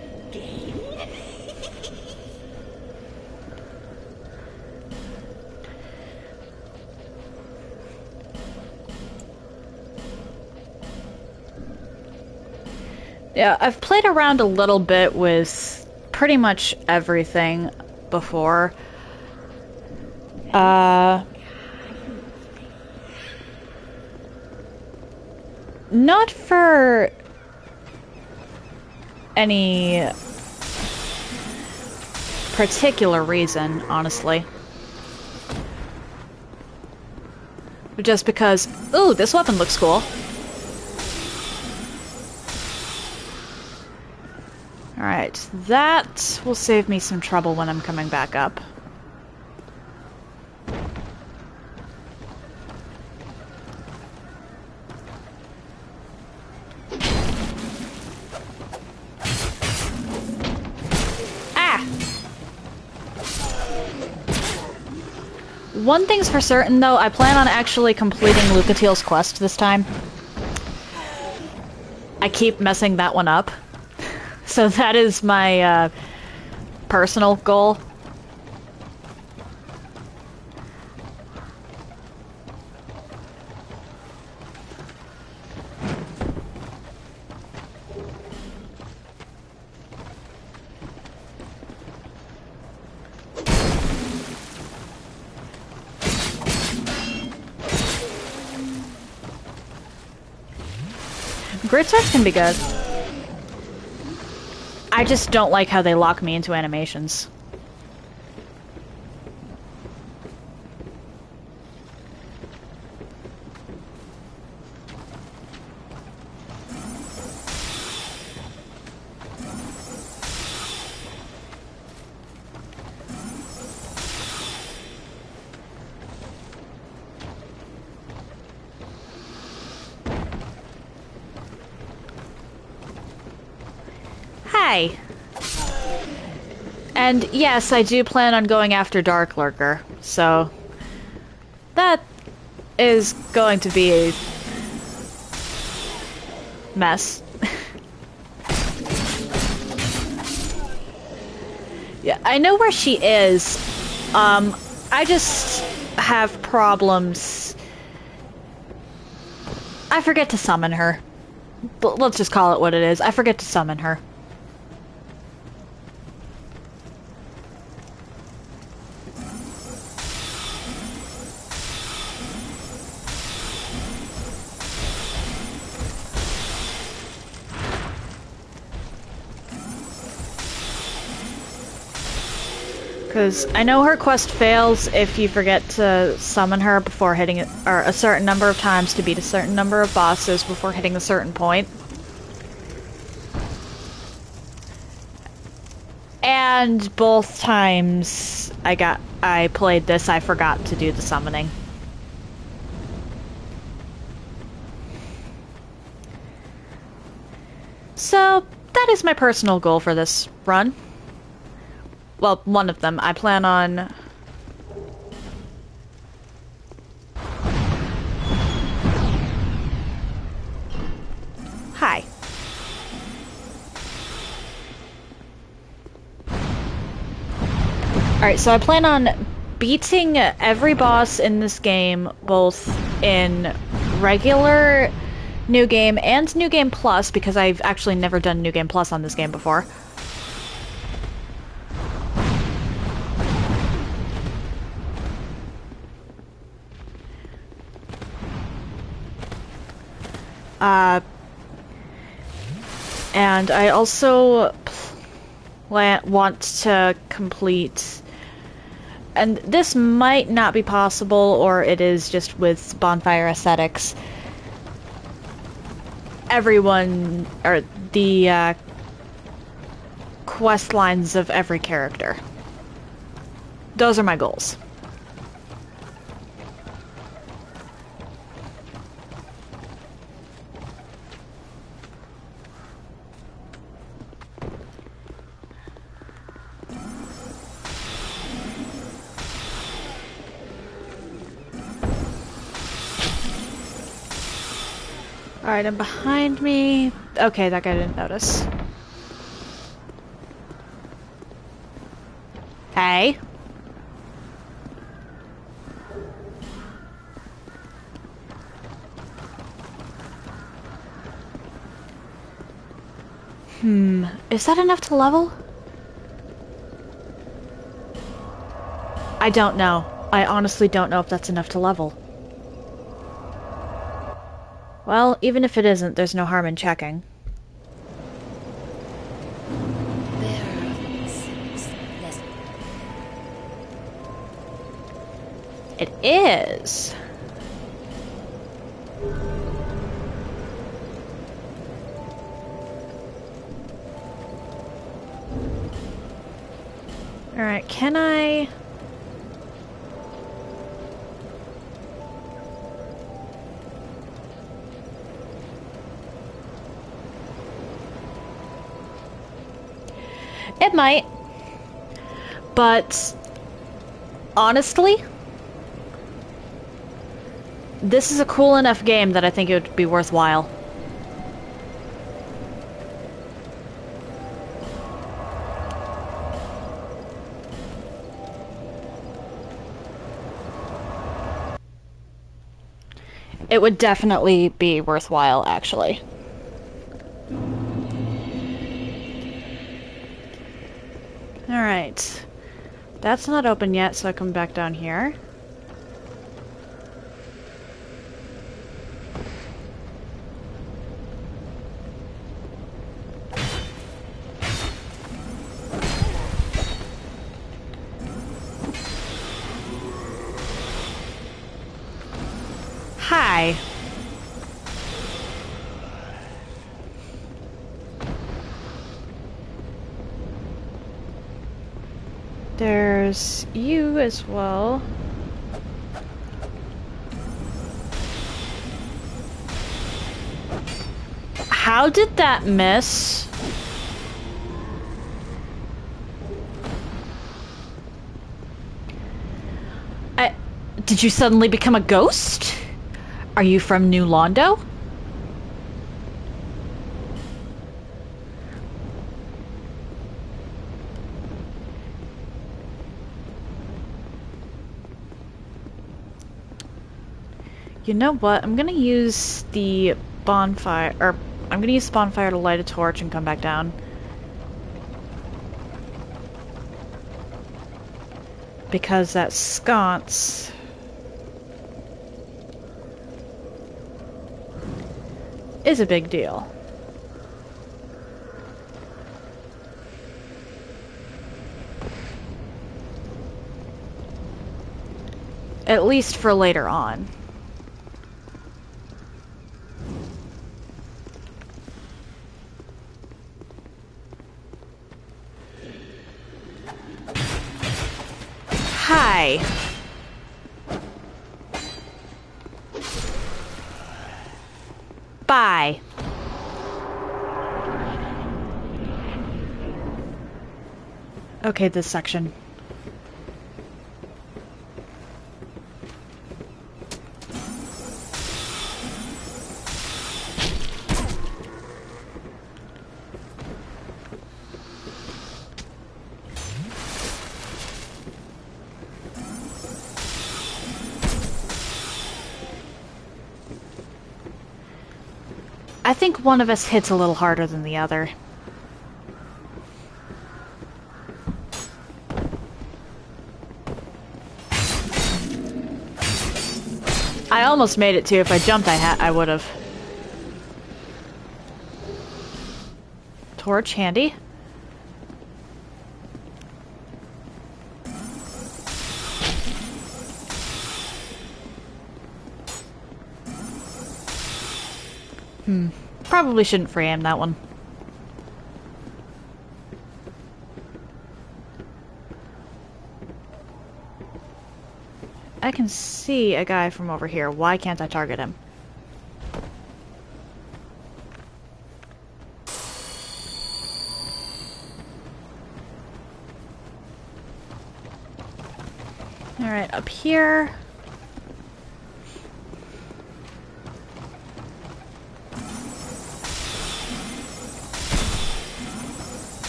Yeah, I've played around a little bit with pretty much everything before. Not for any particular reason, honestly. Just because, ooh, this weapon looks cool. Alright, that will save me some trouble when I'm coming back up. One thing's for certain, though, I plan on actually completing Lucatiel's quest this time. I keep messing that one up. So that is my, personal goal. Grit swords can be good. I just don't like how they lock me into animations. Hi. And yes, I do plan on going after Dark Lurker, so that is going to be a mess. Yeah, I know where she is. I just have problems. I forget to summon her. Let's just call it what it is. I forget to summon her. Because I know her quest fails if you forget to summon her before hitting it, or a certain number of times to beat a certain number of bosses before hitting a certain point. And both times I played this, I forgot to do the summoning. So, that is my personal goal for this run. Well, one of them. I plan on... Hi. Alright, so I plan on beating every boss in this game, both in regular New Game and New Game Plus, because I've actually never done New Game Plus on this game before. And I also want to complete, and this might not be possible, or it is just with Bonfire Aesthetics, everyone, or the quest lines of every character. Those are my goals. Alright, and behind me... Okay, that guy didn't notice. Hey. Is that enough to level? I don't know. I honestly don't know if that's enough to level. Well, even if it isn't, there's no harm in checking. It is. Alright, can I... It might. But... honestly... this is a cool enough game that I think it would be worthwhile. It would definitely be worthwhile, actually. Alright. That's not open yet, so I come back down here. Hi. There's you as well. How did that miss? Did you suddenly become a ghost? Are you from New Londo? You know what? I'm gonna use the bonfire, or I'm gonna use the bonfire to light a torch and come back down. Because that sconce... is a big deal. At least for later on. Hi. Bye. Okay, this section. I think one of us hits a little harder than the other. I almost made it too. If I jumped, I would have. Torch, handy. Probably shouldn't free aim that one. I can see a guy from over here. Why can't I target him? Alright, up here.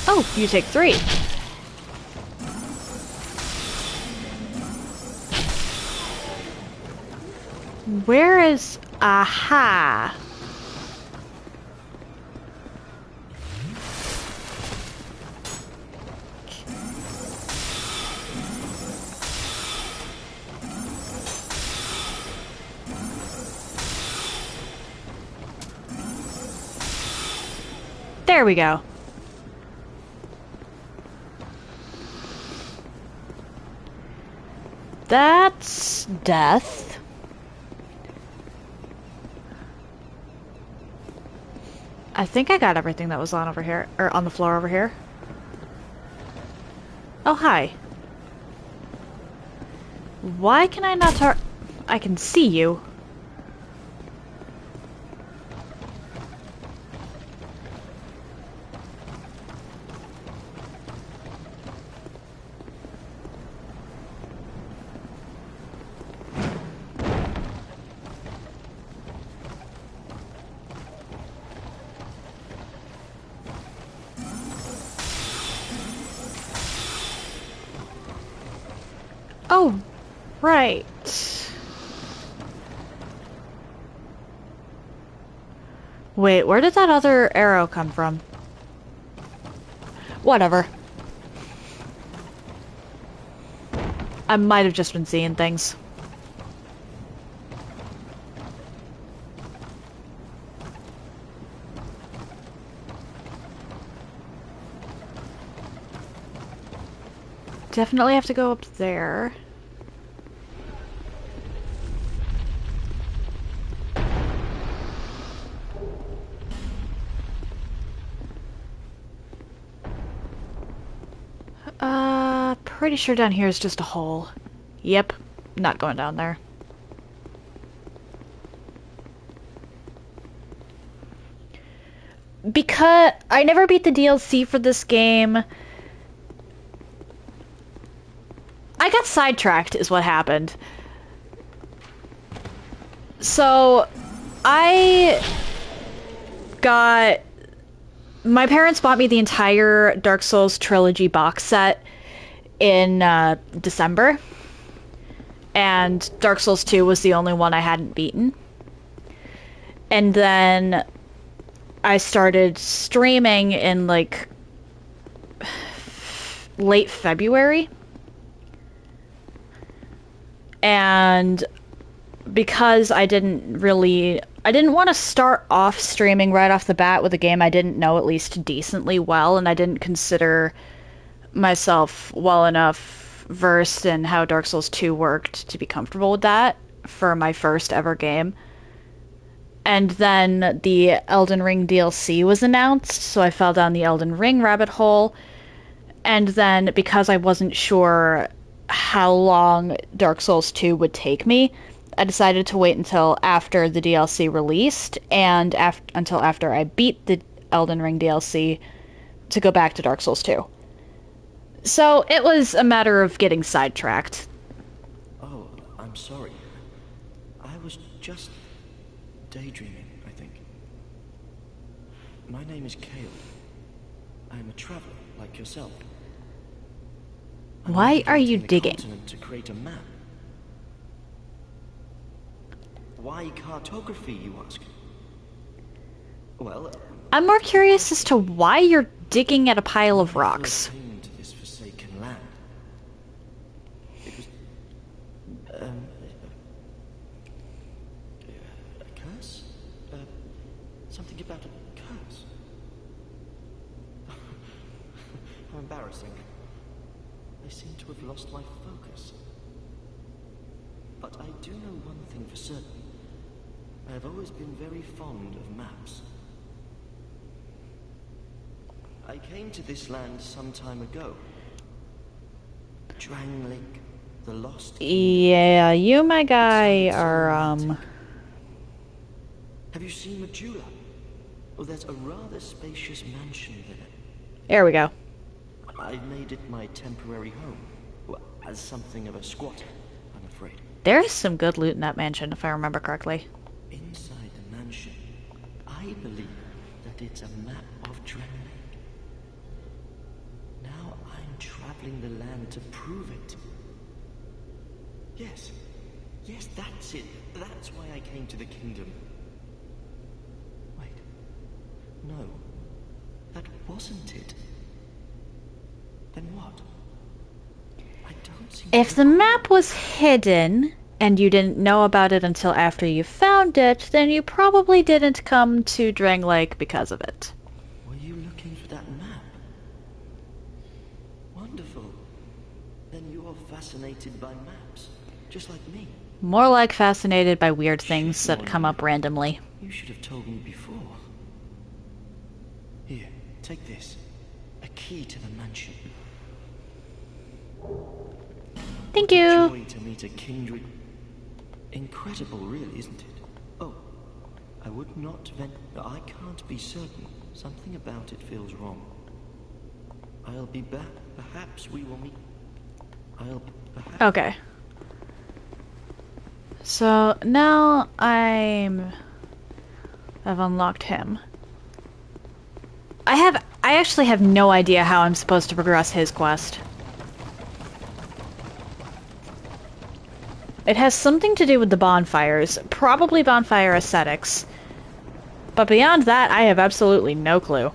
Oh, you take 3. Where is... Aha! There we go. That's death. I think I got everything that was on over here, or on the floor over here. Oh, hi. Why can I not I can see you. Oh, right. Wait, where did that other arrow come from? Whatever. I might have just been seeing things. Definitely have to go up there. Pretty sure down here is just a hole. Yep, not going down there. Because I never beat the DLC for this game. I got sidetracked is what happened. So, my parents bought me the entire Dark Souls trilogy box set in December, and Dark Souls 2 was the only one I hadn't beaten. And then I started streaming in like late February, and because I didn't want to start off streaming right off the bat with a game I didn't know at least decently well, and I didn't consider myself well enough versed in how Dark Souls 2 worked to be comfortable with that for my first ever game. And then the Elden Ring DLC was announced, so I fell down the Elden Ring rabbit hole. And then, because I wasn't sure how long Dark Souls 2 would take me, I decided to wait until after the DLC released, and until after I beat the Elden Ring DLC to go back to Dark Souls 2. So, it was a matter of getting sidetracked. Oh, I'm sorry. I was just daydreaming, I think. My name is Kale. I'm a traveler, like yourself. Why are you digging? To create a map. Why cartography, you ask? Well, I'm more curious as to why you're digging at a pile of rocks. To this forsaken land. It was a curse? Something about a curse. How embarrassing. I seem to have lost my focus. But I do know one thing for certain. I have always been very fond of maps. I came to this land some time ago. Drangleic, the lost kingdom. Yeah, you, my guy, are, Have you seen Majula? Well, there's a rather spacious mansion there. There we go. I made it my temporary home. Well, as something of a squatter, I'm afraid. There's some good loot in that mansion, if I remember correctly. Inside the mansion, I believe that it's a map of Drangleic. Now I'm traveling the land to prove it. Yes, that's it. That's why I came to the kingdom. Wait, no, that wasn't it. Then what? I don't seem If the map was hidden, and you didn't know about it until after you found it, then you probably didn't come to Drangleic because of it. Were you looking for that map? Wonderful. Then you're fascinated by maps, just like me. More like fascinated by weird things that come up randomly. You should have told me before. Here, take this. A key to the mansion. Thank you. Joy to meet a kindred. Incredible, really, isn't it? Oh, I would not I can't be certain. Something about it feels wrong. I'll be back. Perhaps we will meet. Okay. So now I've unlocked him. I actually have no idea how I'm supposed to progress his quest. It has something to do with the bonfires, probably bonfire ascetics. But beyond that, I have absolutely no clue.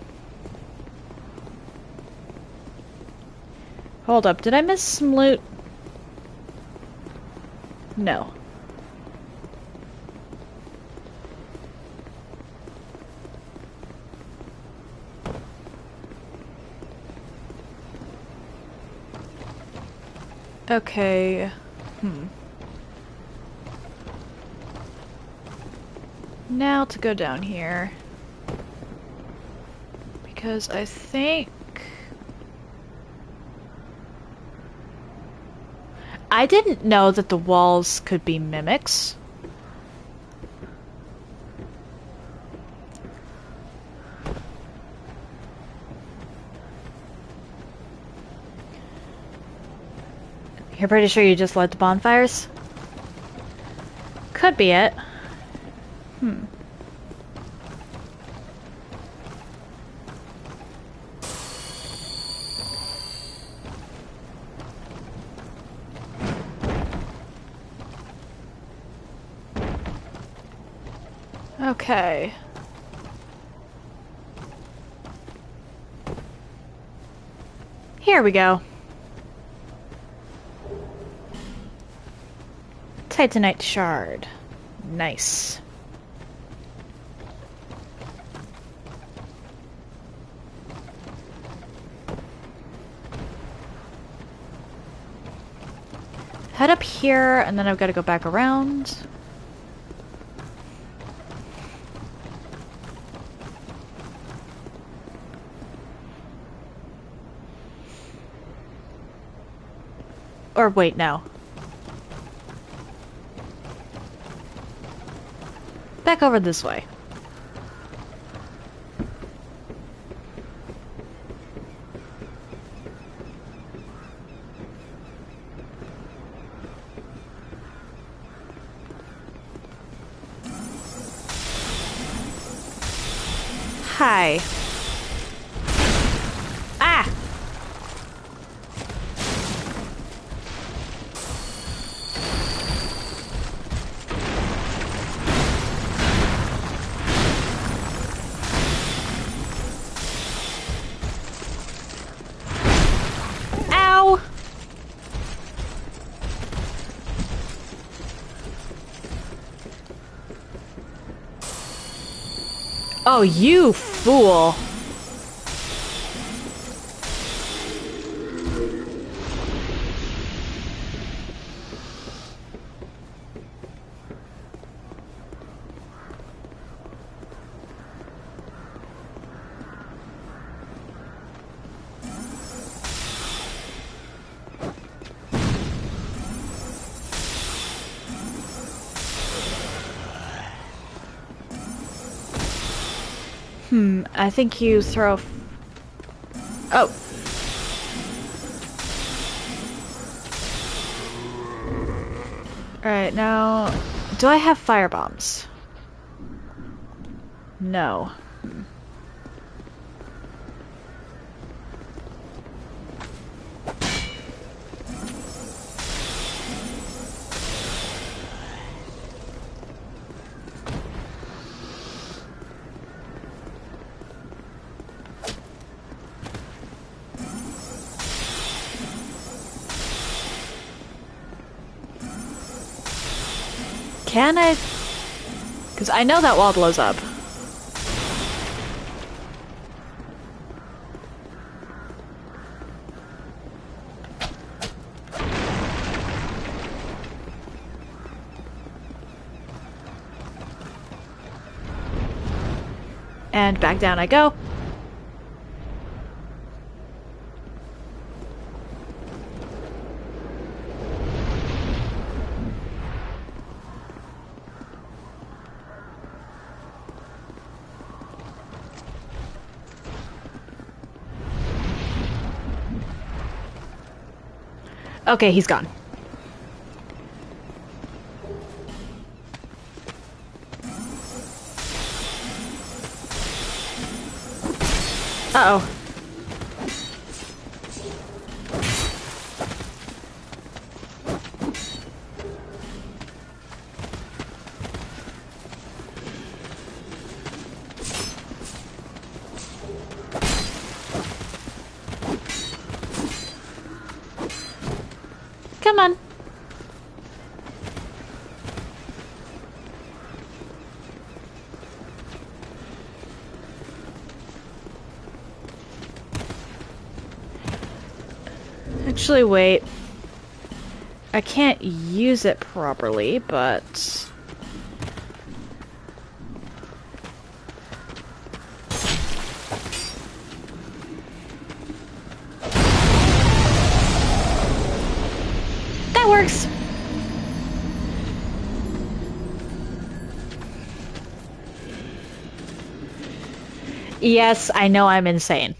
Hold up, did I miss some loot? No. Okay. Now to go down here. Because I think... I didn't know that the walls could be mimics. You're pretty sure you just lit the bonfires? Could be it. Okay. Here we go. Titanite shard. Nice. head up here, and then I've got to go back around. Or wait, no. Back over this way. Hi. Ah! Ow! Oh, you fool! I think you throw... Oh! Alright, now... Do I have fire bombs? No. Can I? Because I know that wall blows up. And back down I go. Okay, he's gone. Uh-oh. Come on. Actually, wait. I can't use it properly, but... That works! Yes, I know I'm insane.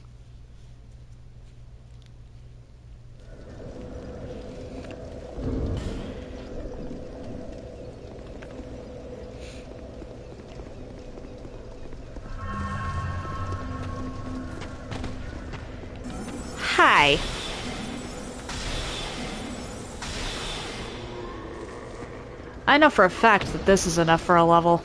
Hi. I know for a fact that this is enough for a level.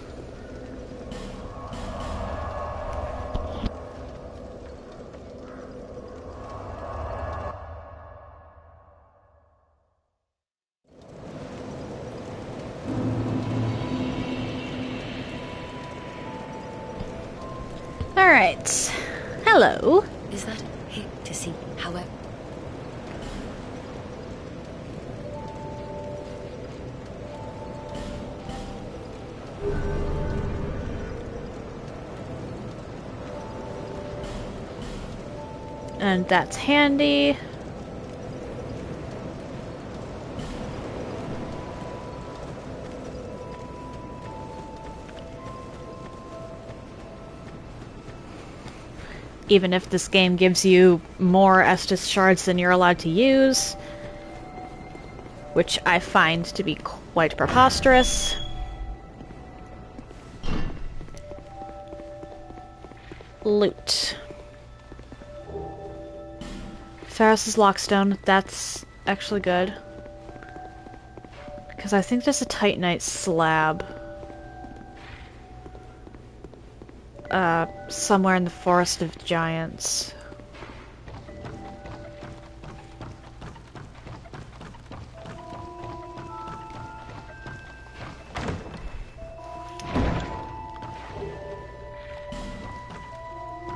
Alright. Hello. Is that hit to see, however? And that's handy. Even if this game gives you more Estus shards than you're allowed to use, which I find to be quite preposterous. Loot. Thurs' Lockstone, that's actually good. Because I think there's a Titanite slab. Somewhere in the Forest of Giants.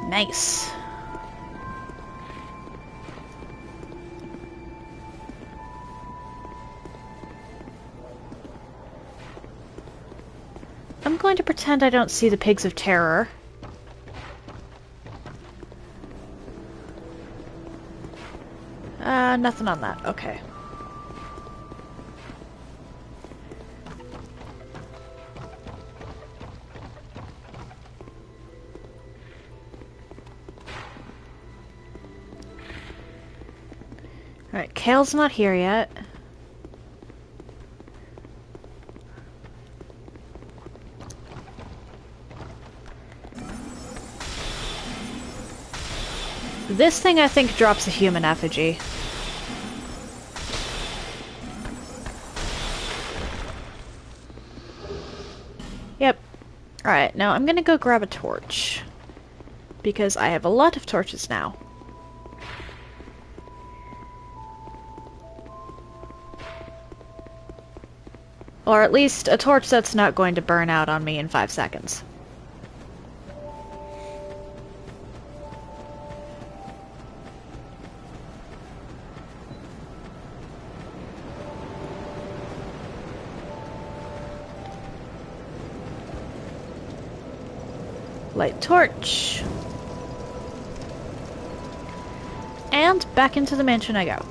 Nice. I'm going to pretend I don't see the Pigs of Terror. Nothing on that. Okay. Alright, Kale's not here yet. This thing, I think, drops a human effigy. Yep. Alright, now I'm gonna go grab a torch. Because I have a lot of torches now. Or at least a torch that's not going to burn out on me in 5 seconds. Light torch. And back into the mansion I go.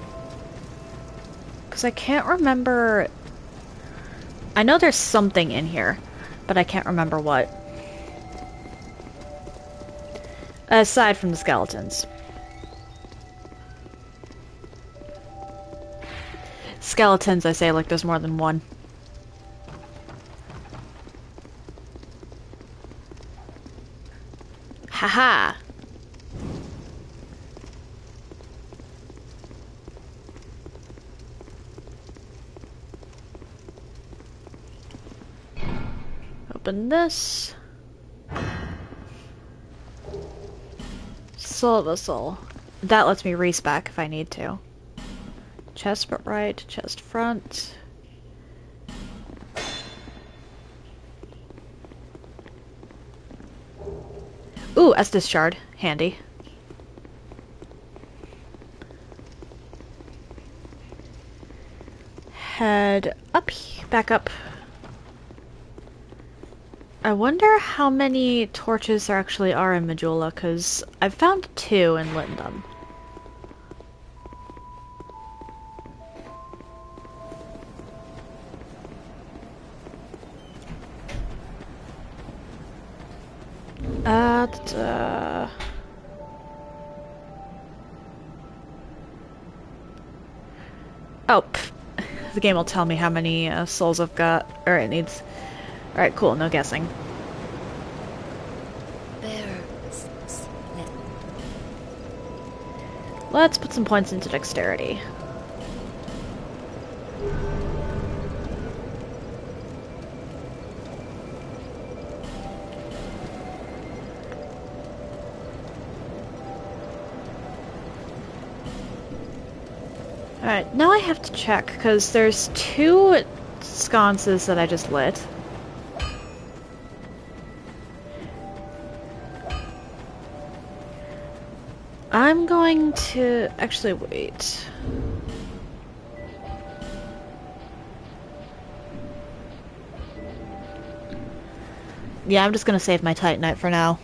Because I can't remember... I know there's something in here, but I can't remember what. Aside from the skeletons. Skeletons, I say like there's more than one. Haha! Open this. Soul vessel. That lets me respec if I need to. Chest but right, chest front. Ooh, Estus shard. Handy. Head up, back up. I wonder how many torches there actually are in Majula, because I've found 2 and lit them. Oh, pff. The game will tell me how many souls I've got, or it needs. Alright, cool, no guessing. Let's put some points into dexterity. Alright, now I have to check, because there's 2 sconces that I just lit. I'm going to... actually, wait. Yeah, I'm just gonna save my Titanite for now.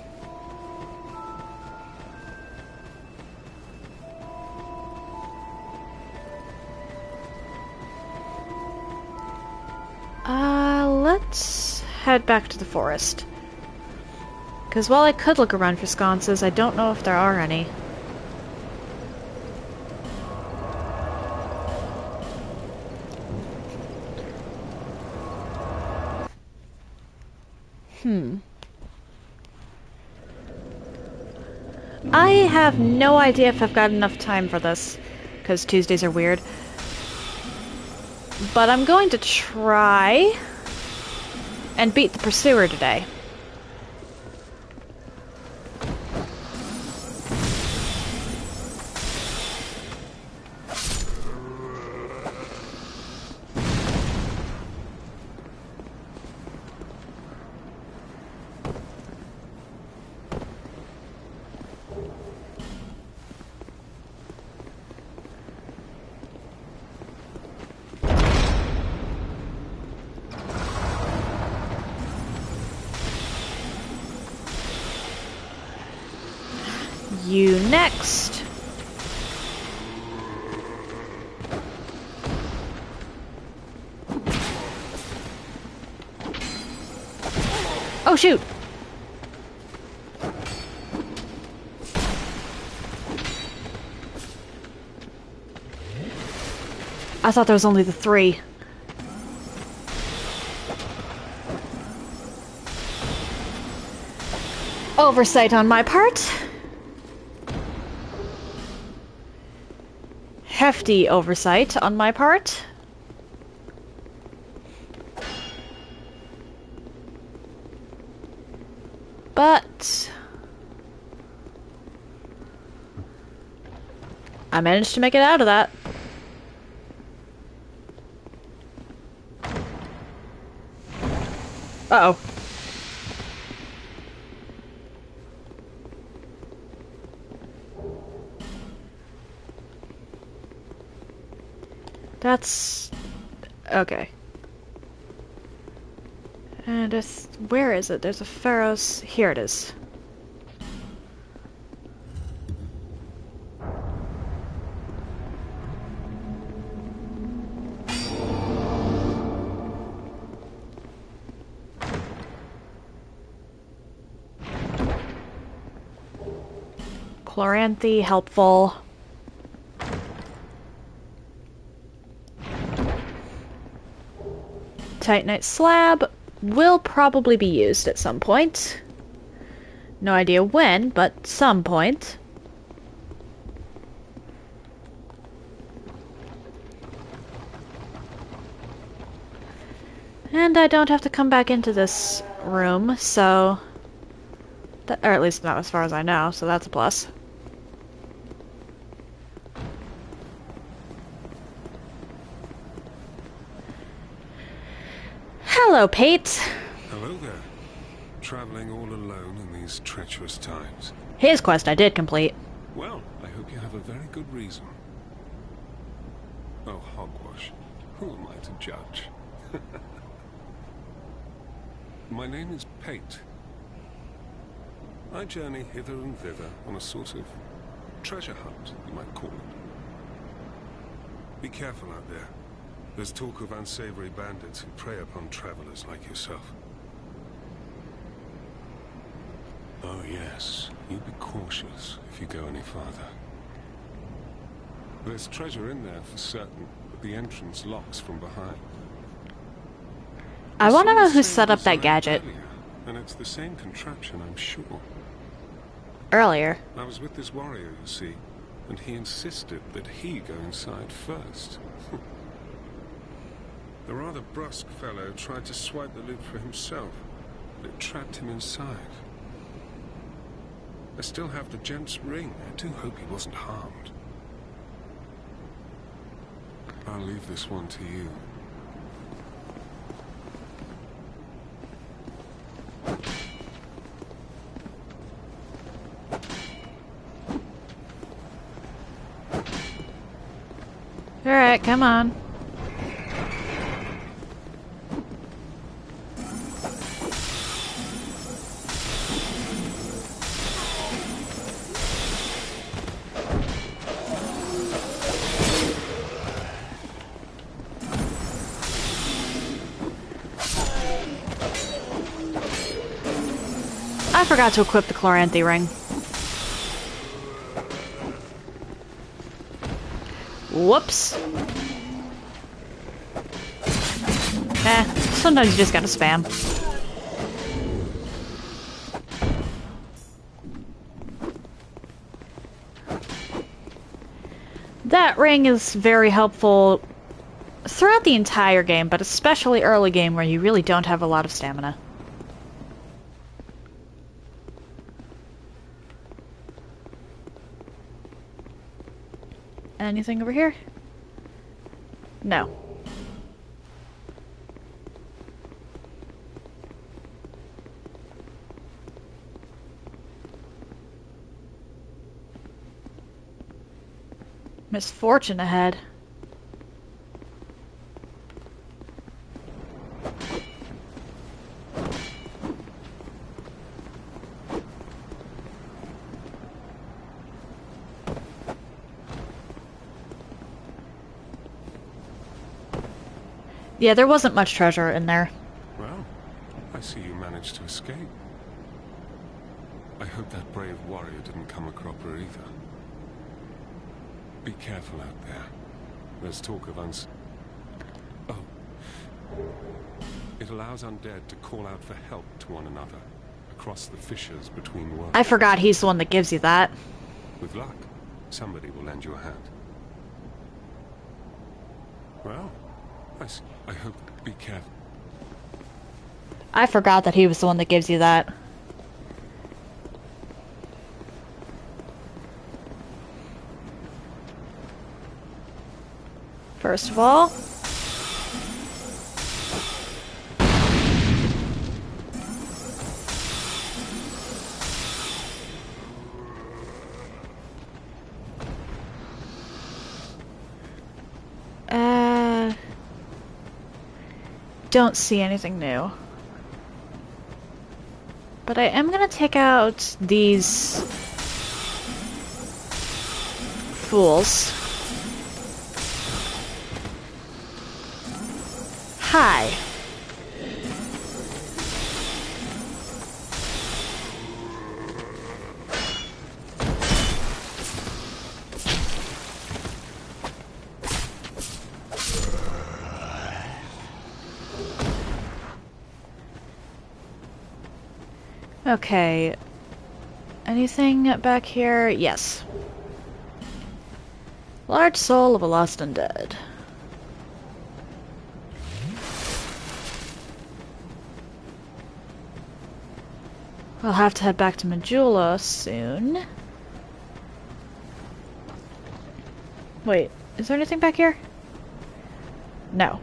Let's head back to the forest. Because while I could look around for sconces, I don't know if there are any. I have no idea if I've got enough time for this, because Tuesdays are weird. But I'm going to try and beat the pursuer today. You next. Oh shoot. I thought there was only the 3. Oversight on my part. Hefty oversight on my part. But I managed to make it out of that. Uh-oh. That's... okay. And where is it? There's a Pharaoh's... here it is. Chloranthe, helpful. Titanite slab will probably be used at some point. No idea when, but some point. And I don't have to come back into this room, so... or at least not as far as I know, so that's a plus. Hello, Pate. Hello there. Traveling all alone in these treacherous times. His quest I did complete. Well, I hope you have a very good reason. Oh, hogwash. Who am I to judge? My name is Pate. I journey hither and thither on a sort of treasure hunt, you might call it. Be careful out there. There's talk of unsavory bandits who prey upon travelers like yourself. Oh yes, you be cautious if you go any farther. There's treasure in there for certain, but the entrance locks from behind. I want to know who set up that gadget. Earlier, and it's the same contraption, I'm sure. Earlier? I was with this warrior, you see, and he insisted that he go inside first. The rather brusque fellow tried to swipe the loot for himself, but it trapped him inside. I still have the gent's ring. I do hope he wasn't harmed. I'll leave this one to you. Alright, come on. I forgot to equip the Chloranthy ring. Whoops. Sometimes you just gotta spam. That ring is very helpful throughout the entire game, but especially early game where you really don't have a lot of stamina. Anything over here? No. Misfortune ahead. Yeah, there wasn't much treasure in there. Well, I see you managed to escape. I hope that brave warrior didn't come a cropper either. Be careful out there. There's talk of Oh. It allows undead to call out for help to one another, across the fissures between worlds. I forgot he's the one that gives you that. With luck, somebody will lend you a hand. Well, I hope... Be careful. I forgot that he was the one that gives you that. First of all... don't see anything new. But I am gonna take out these fools. Hi. Okay. Anything back here? Yes. Large soul of a lost undead. I'll have to head back to Majula soon. Wait, is there anything back here? No.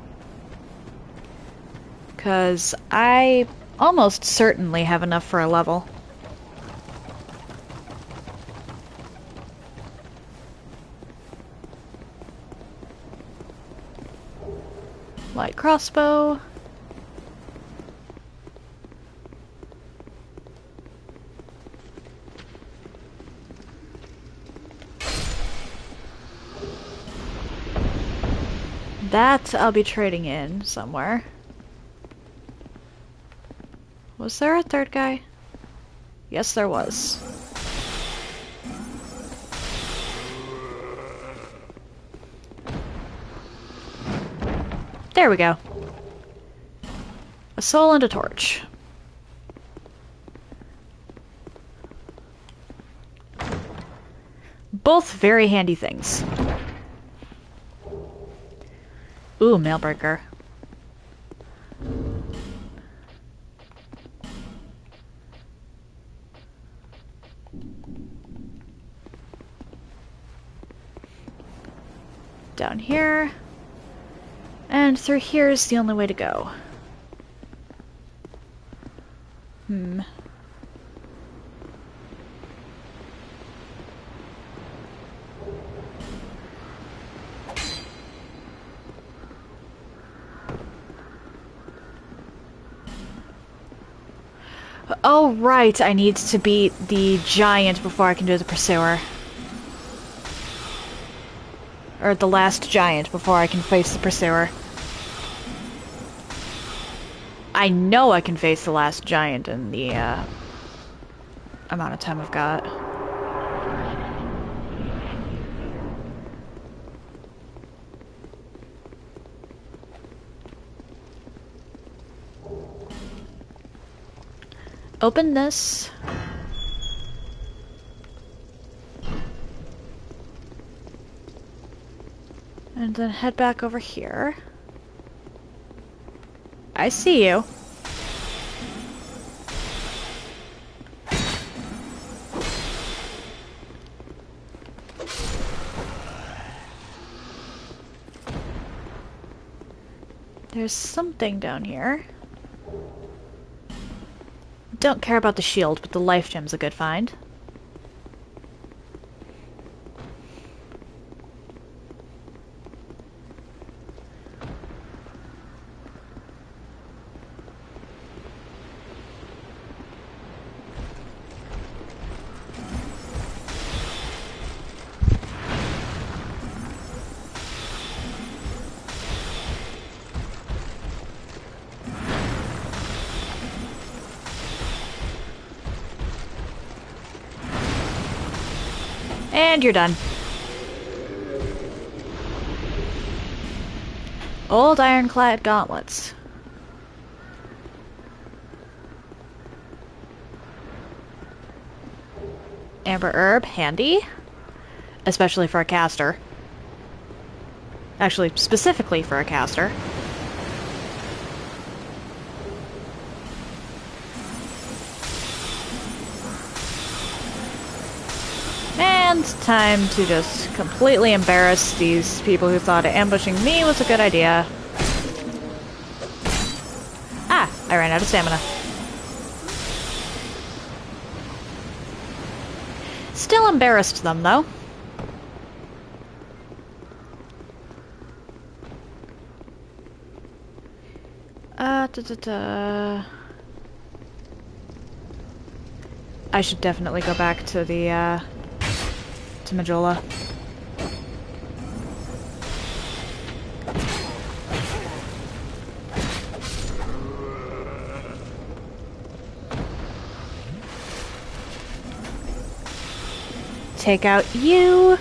'Cause I almost certainly have enough for a level. Light crossbow. That I'll be trading in somewhere. Was there a third guy? Yes, there was. There we go. A soul and a torch. Both very handy things. Ooh, Mailbreaker. Down here. And through here is the only way to go. Oh, right, I need to beat the giant before I can do the pursuer. Or the last giant before I can face the pursuer. I know I can face the last giant in the amount of time I've got. Open this. And then head back over here. I see you. There's something down here. Don't care about the shield, but the life gem's a good find. And you're done. Old ironclad gauntlets. Amber herb, handy. Especially for a caster. Actually, specifically for a caster. And time to just completely embarrass these people who thought ambushing me was a good idea. Ah, I ran out of stamina. Still embarrassed them, though. I should definitely go back to the, to Majula. Take out you.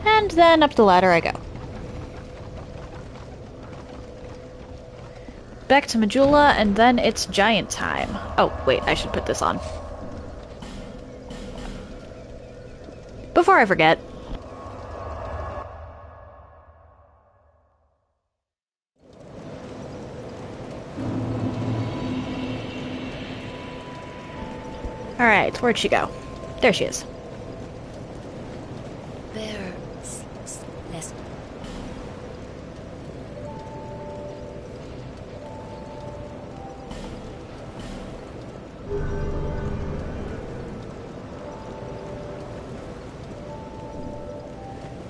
And then up the ladder I go. Back to Majula, and then it's giant time. Oh, wait, I should put this on. Before I forget. Alright, where'd she go? There she is. There. Less.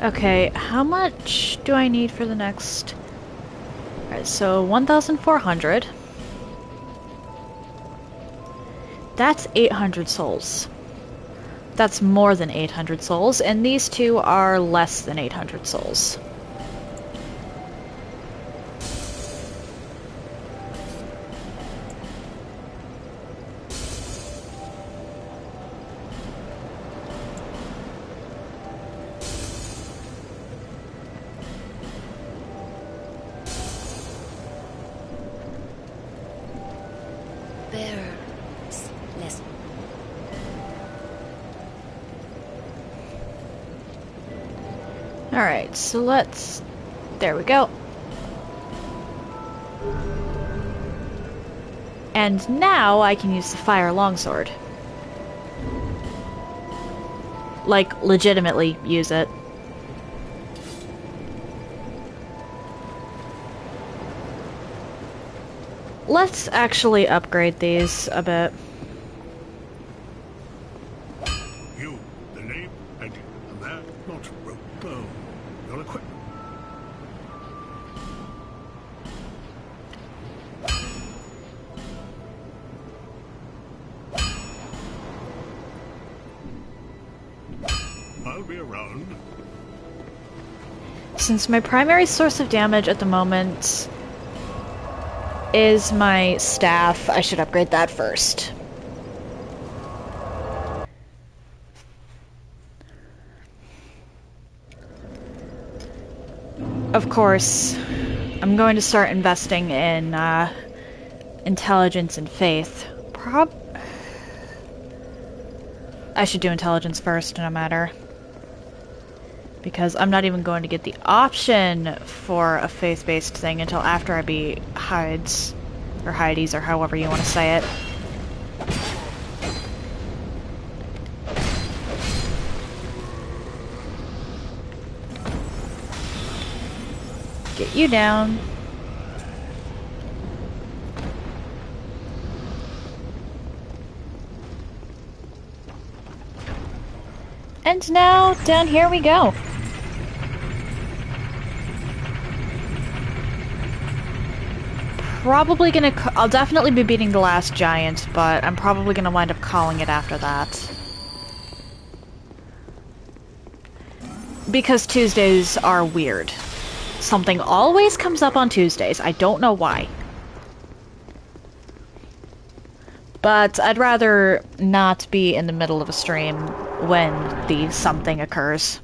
Okay, how much do I need for the next... Alright, so 1,400. That's 800 souls. That's more than 800 souls, and these two are less than 800 souls. Alright, so let's... There we go. And now I can use the fire longsword. Like, legitimately use it. Let's actually upgrade these a bit. You, the name, and that not rope bow. Your equipment. I'll be around. Since my primary source of damage at the moment is my staff. I should upgrade that first. Of course, I'm going to start investing in intelligence and faith. I should do intelligence first, no matter. Because I'm not even going to get the option for a faith-based thing until after I beat Hides, or Heides, or however you want to say it. Get you down. And now, down here we go. Probably gonna... I'll definitely be beating the last giant, but I'm probably gonna wind up calling it after that. Because Tuesdays are weird. Something always comes up on Tuesdays. I don't know why. But I'd rather not be in the middle of a stream when the something occurs.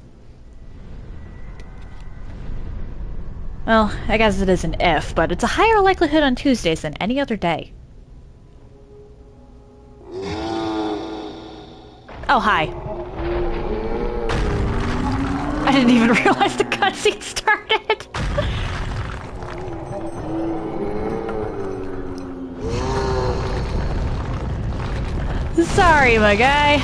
Well, I guess it is an if, but it's a higher likelihood on Tuesdays than any other day. Oh, hi. I didn't even realize the cutscene started. Sorry, my guy.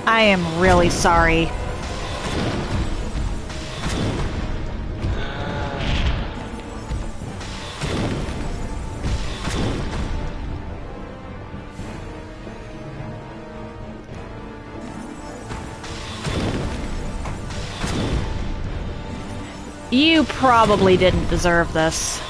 I am really sorry. You probably didn't deserve this.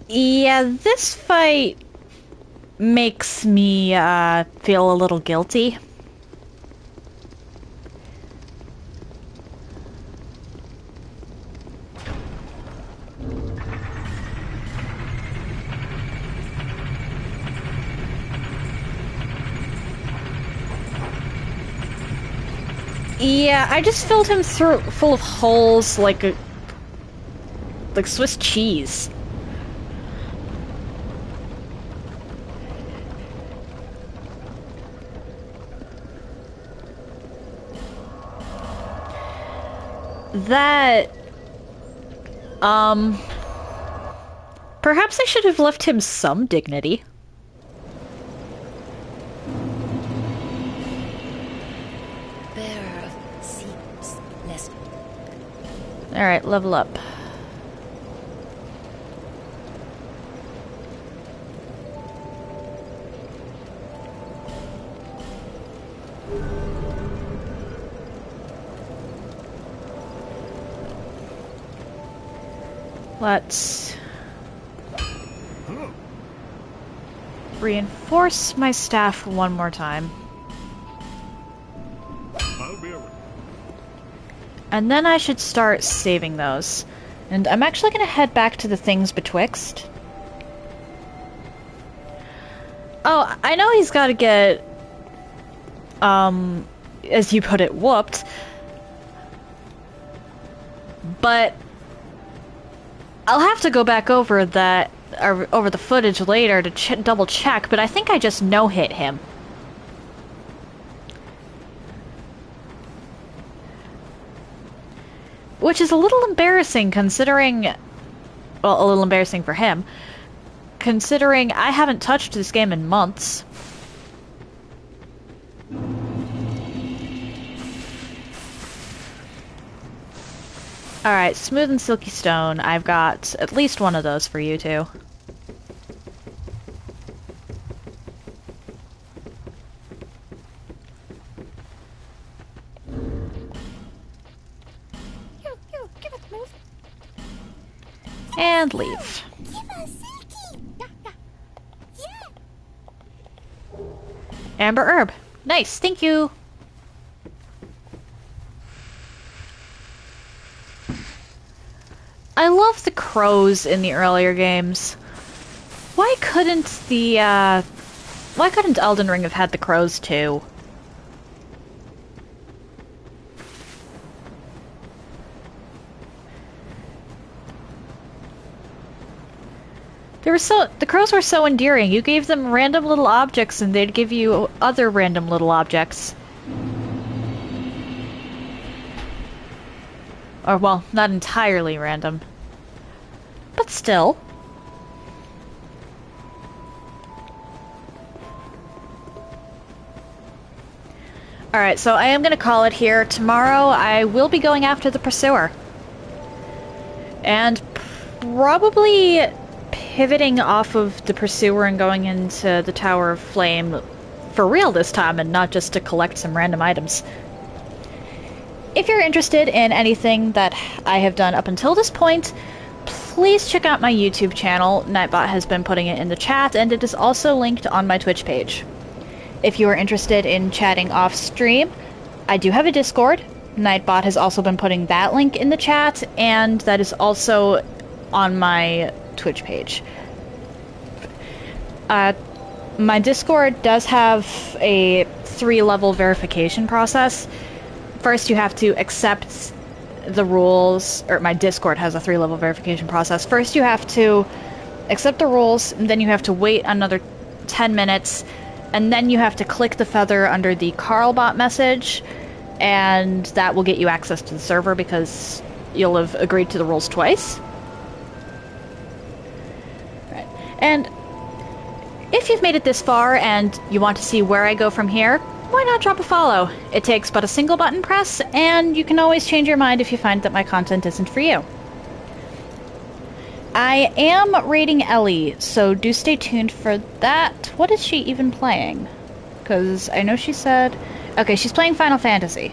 Yeah, this fight makes me feel a little guilty. Yeah, I just filled him full of holes like Swiss cheese. That, perhaps I should have left him some dignity. Bearer of secrets, less. Alright, level up. Let's reinforce my staff one more time. And then I should start saving those. And I'm actually going to head back to the things betwixt. Oh, I know he's got to get, as you put it, whooped. But I'll have to go back over that, or over the footage later to double check, but I think I just no-hit him. Which is a little embarrassing considering well, a little embarrassing for him, considering I haven't touched this game in months. Alright, smooth and silky stone. I've got at least one of those for you two. And leave. Amber herb. Nice, thank you. I love the crows in the earlier games. Why couldn't Elden Ring have had the crows too? The crows were so endearing. You gave them random little objects and they'd give you other random little objects. Or, well, not entirely random. But still. Alright, so I am going to call it here. Tomorrow I will be going after the Pursuer. And probably pivoting off of the Pursuer and going into the Tower of Flame for real this time and not just to collect some random items. If you're interested in anything that I have done up until this point, please check out my YouTube channel. Nightbot has been putting it in the chat, and it is also linked on my Twitch page. If you are interested in chatting off stream, I do have a Discord. Nightbot has also been putting that link in the chat, and that is also on my Twitch page. My Discord does have a 3-level verification process. First, you have to accept the rules, or my Discord has a 3-level verification process. First, you have to accept the rules, and then you have to wait another 10 minutes, and then you have to click the feather under the Carlbot message, and that will get you access to the server because you'll have agreed to the rules twice. Right. And if you've made it this far and you want to see where I go from here, why not drop a follow? It takes but a single button press, and you can always change your mind if you find that my content isn't for you. I am rating Ellie, so do stay tuned for that. What is she even playing? Because I know she said... Okay, she's playing Final Fantasy.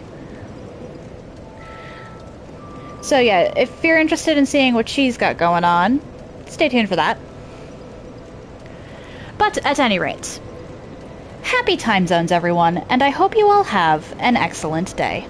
So yeah, if you're interested in seeing what she's got going on, stay tuned for that. But at any rate... Happy time zones, everyone, and I hope you all have an excellent day.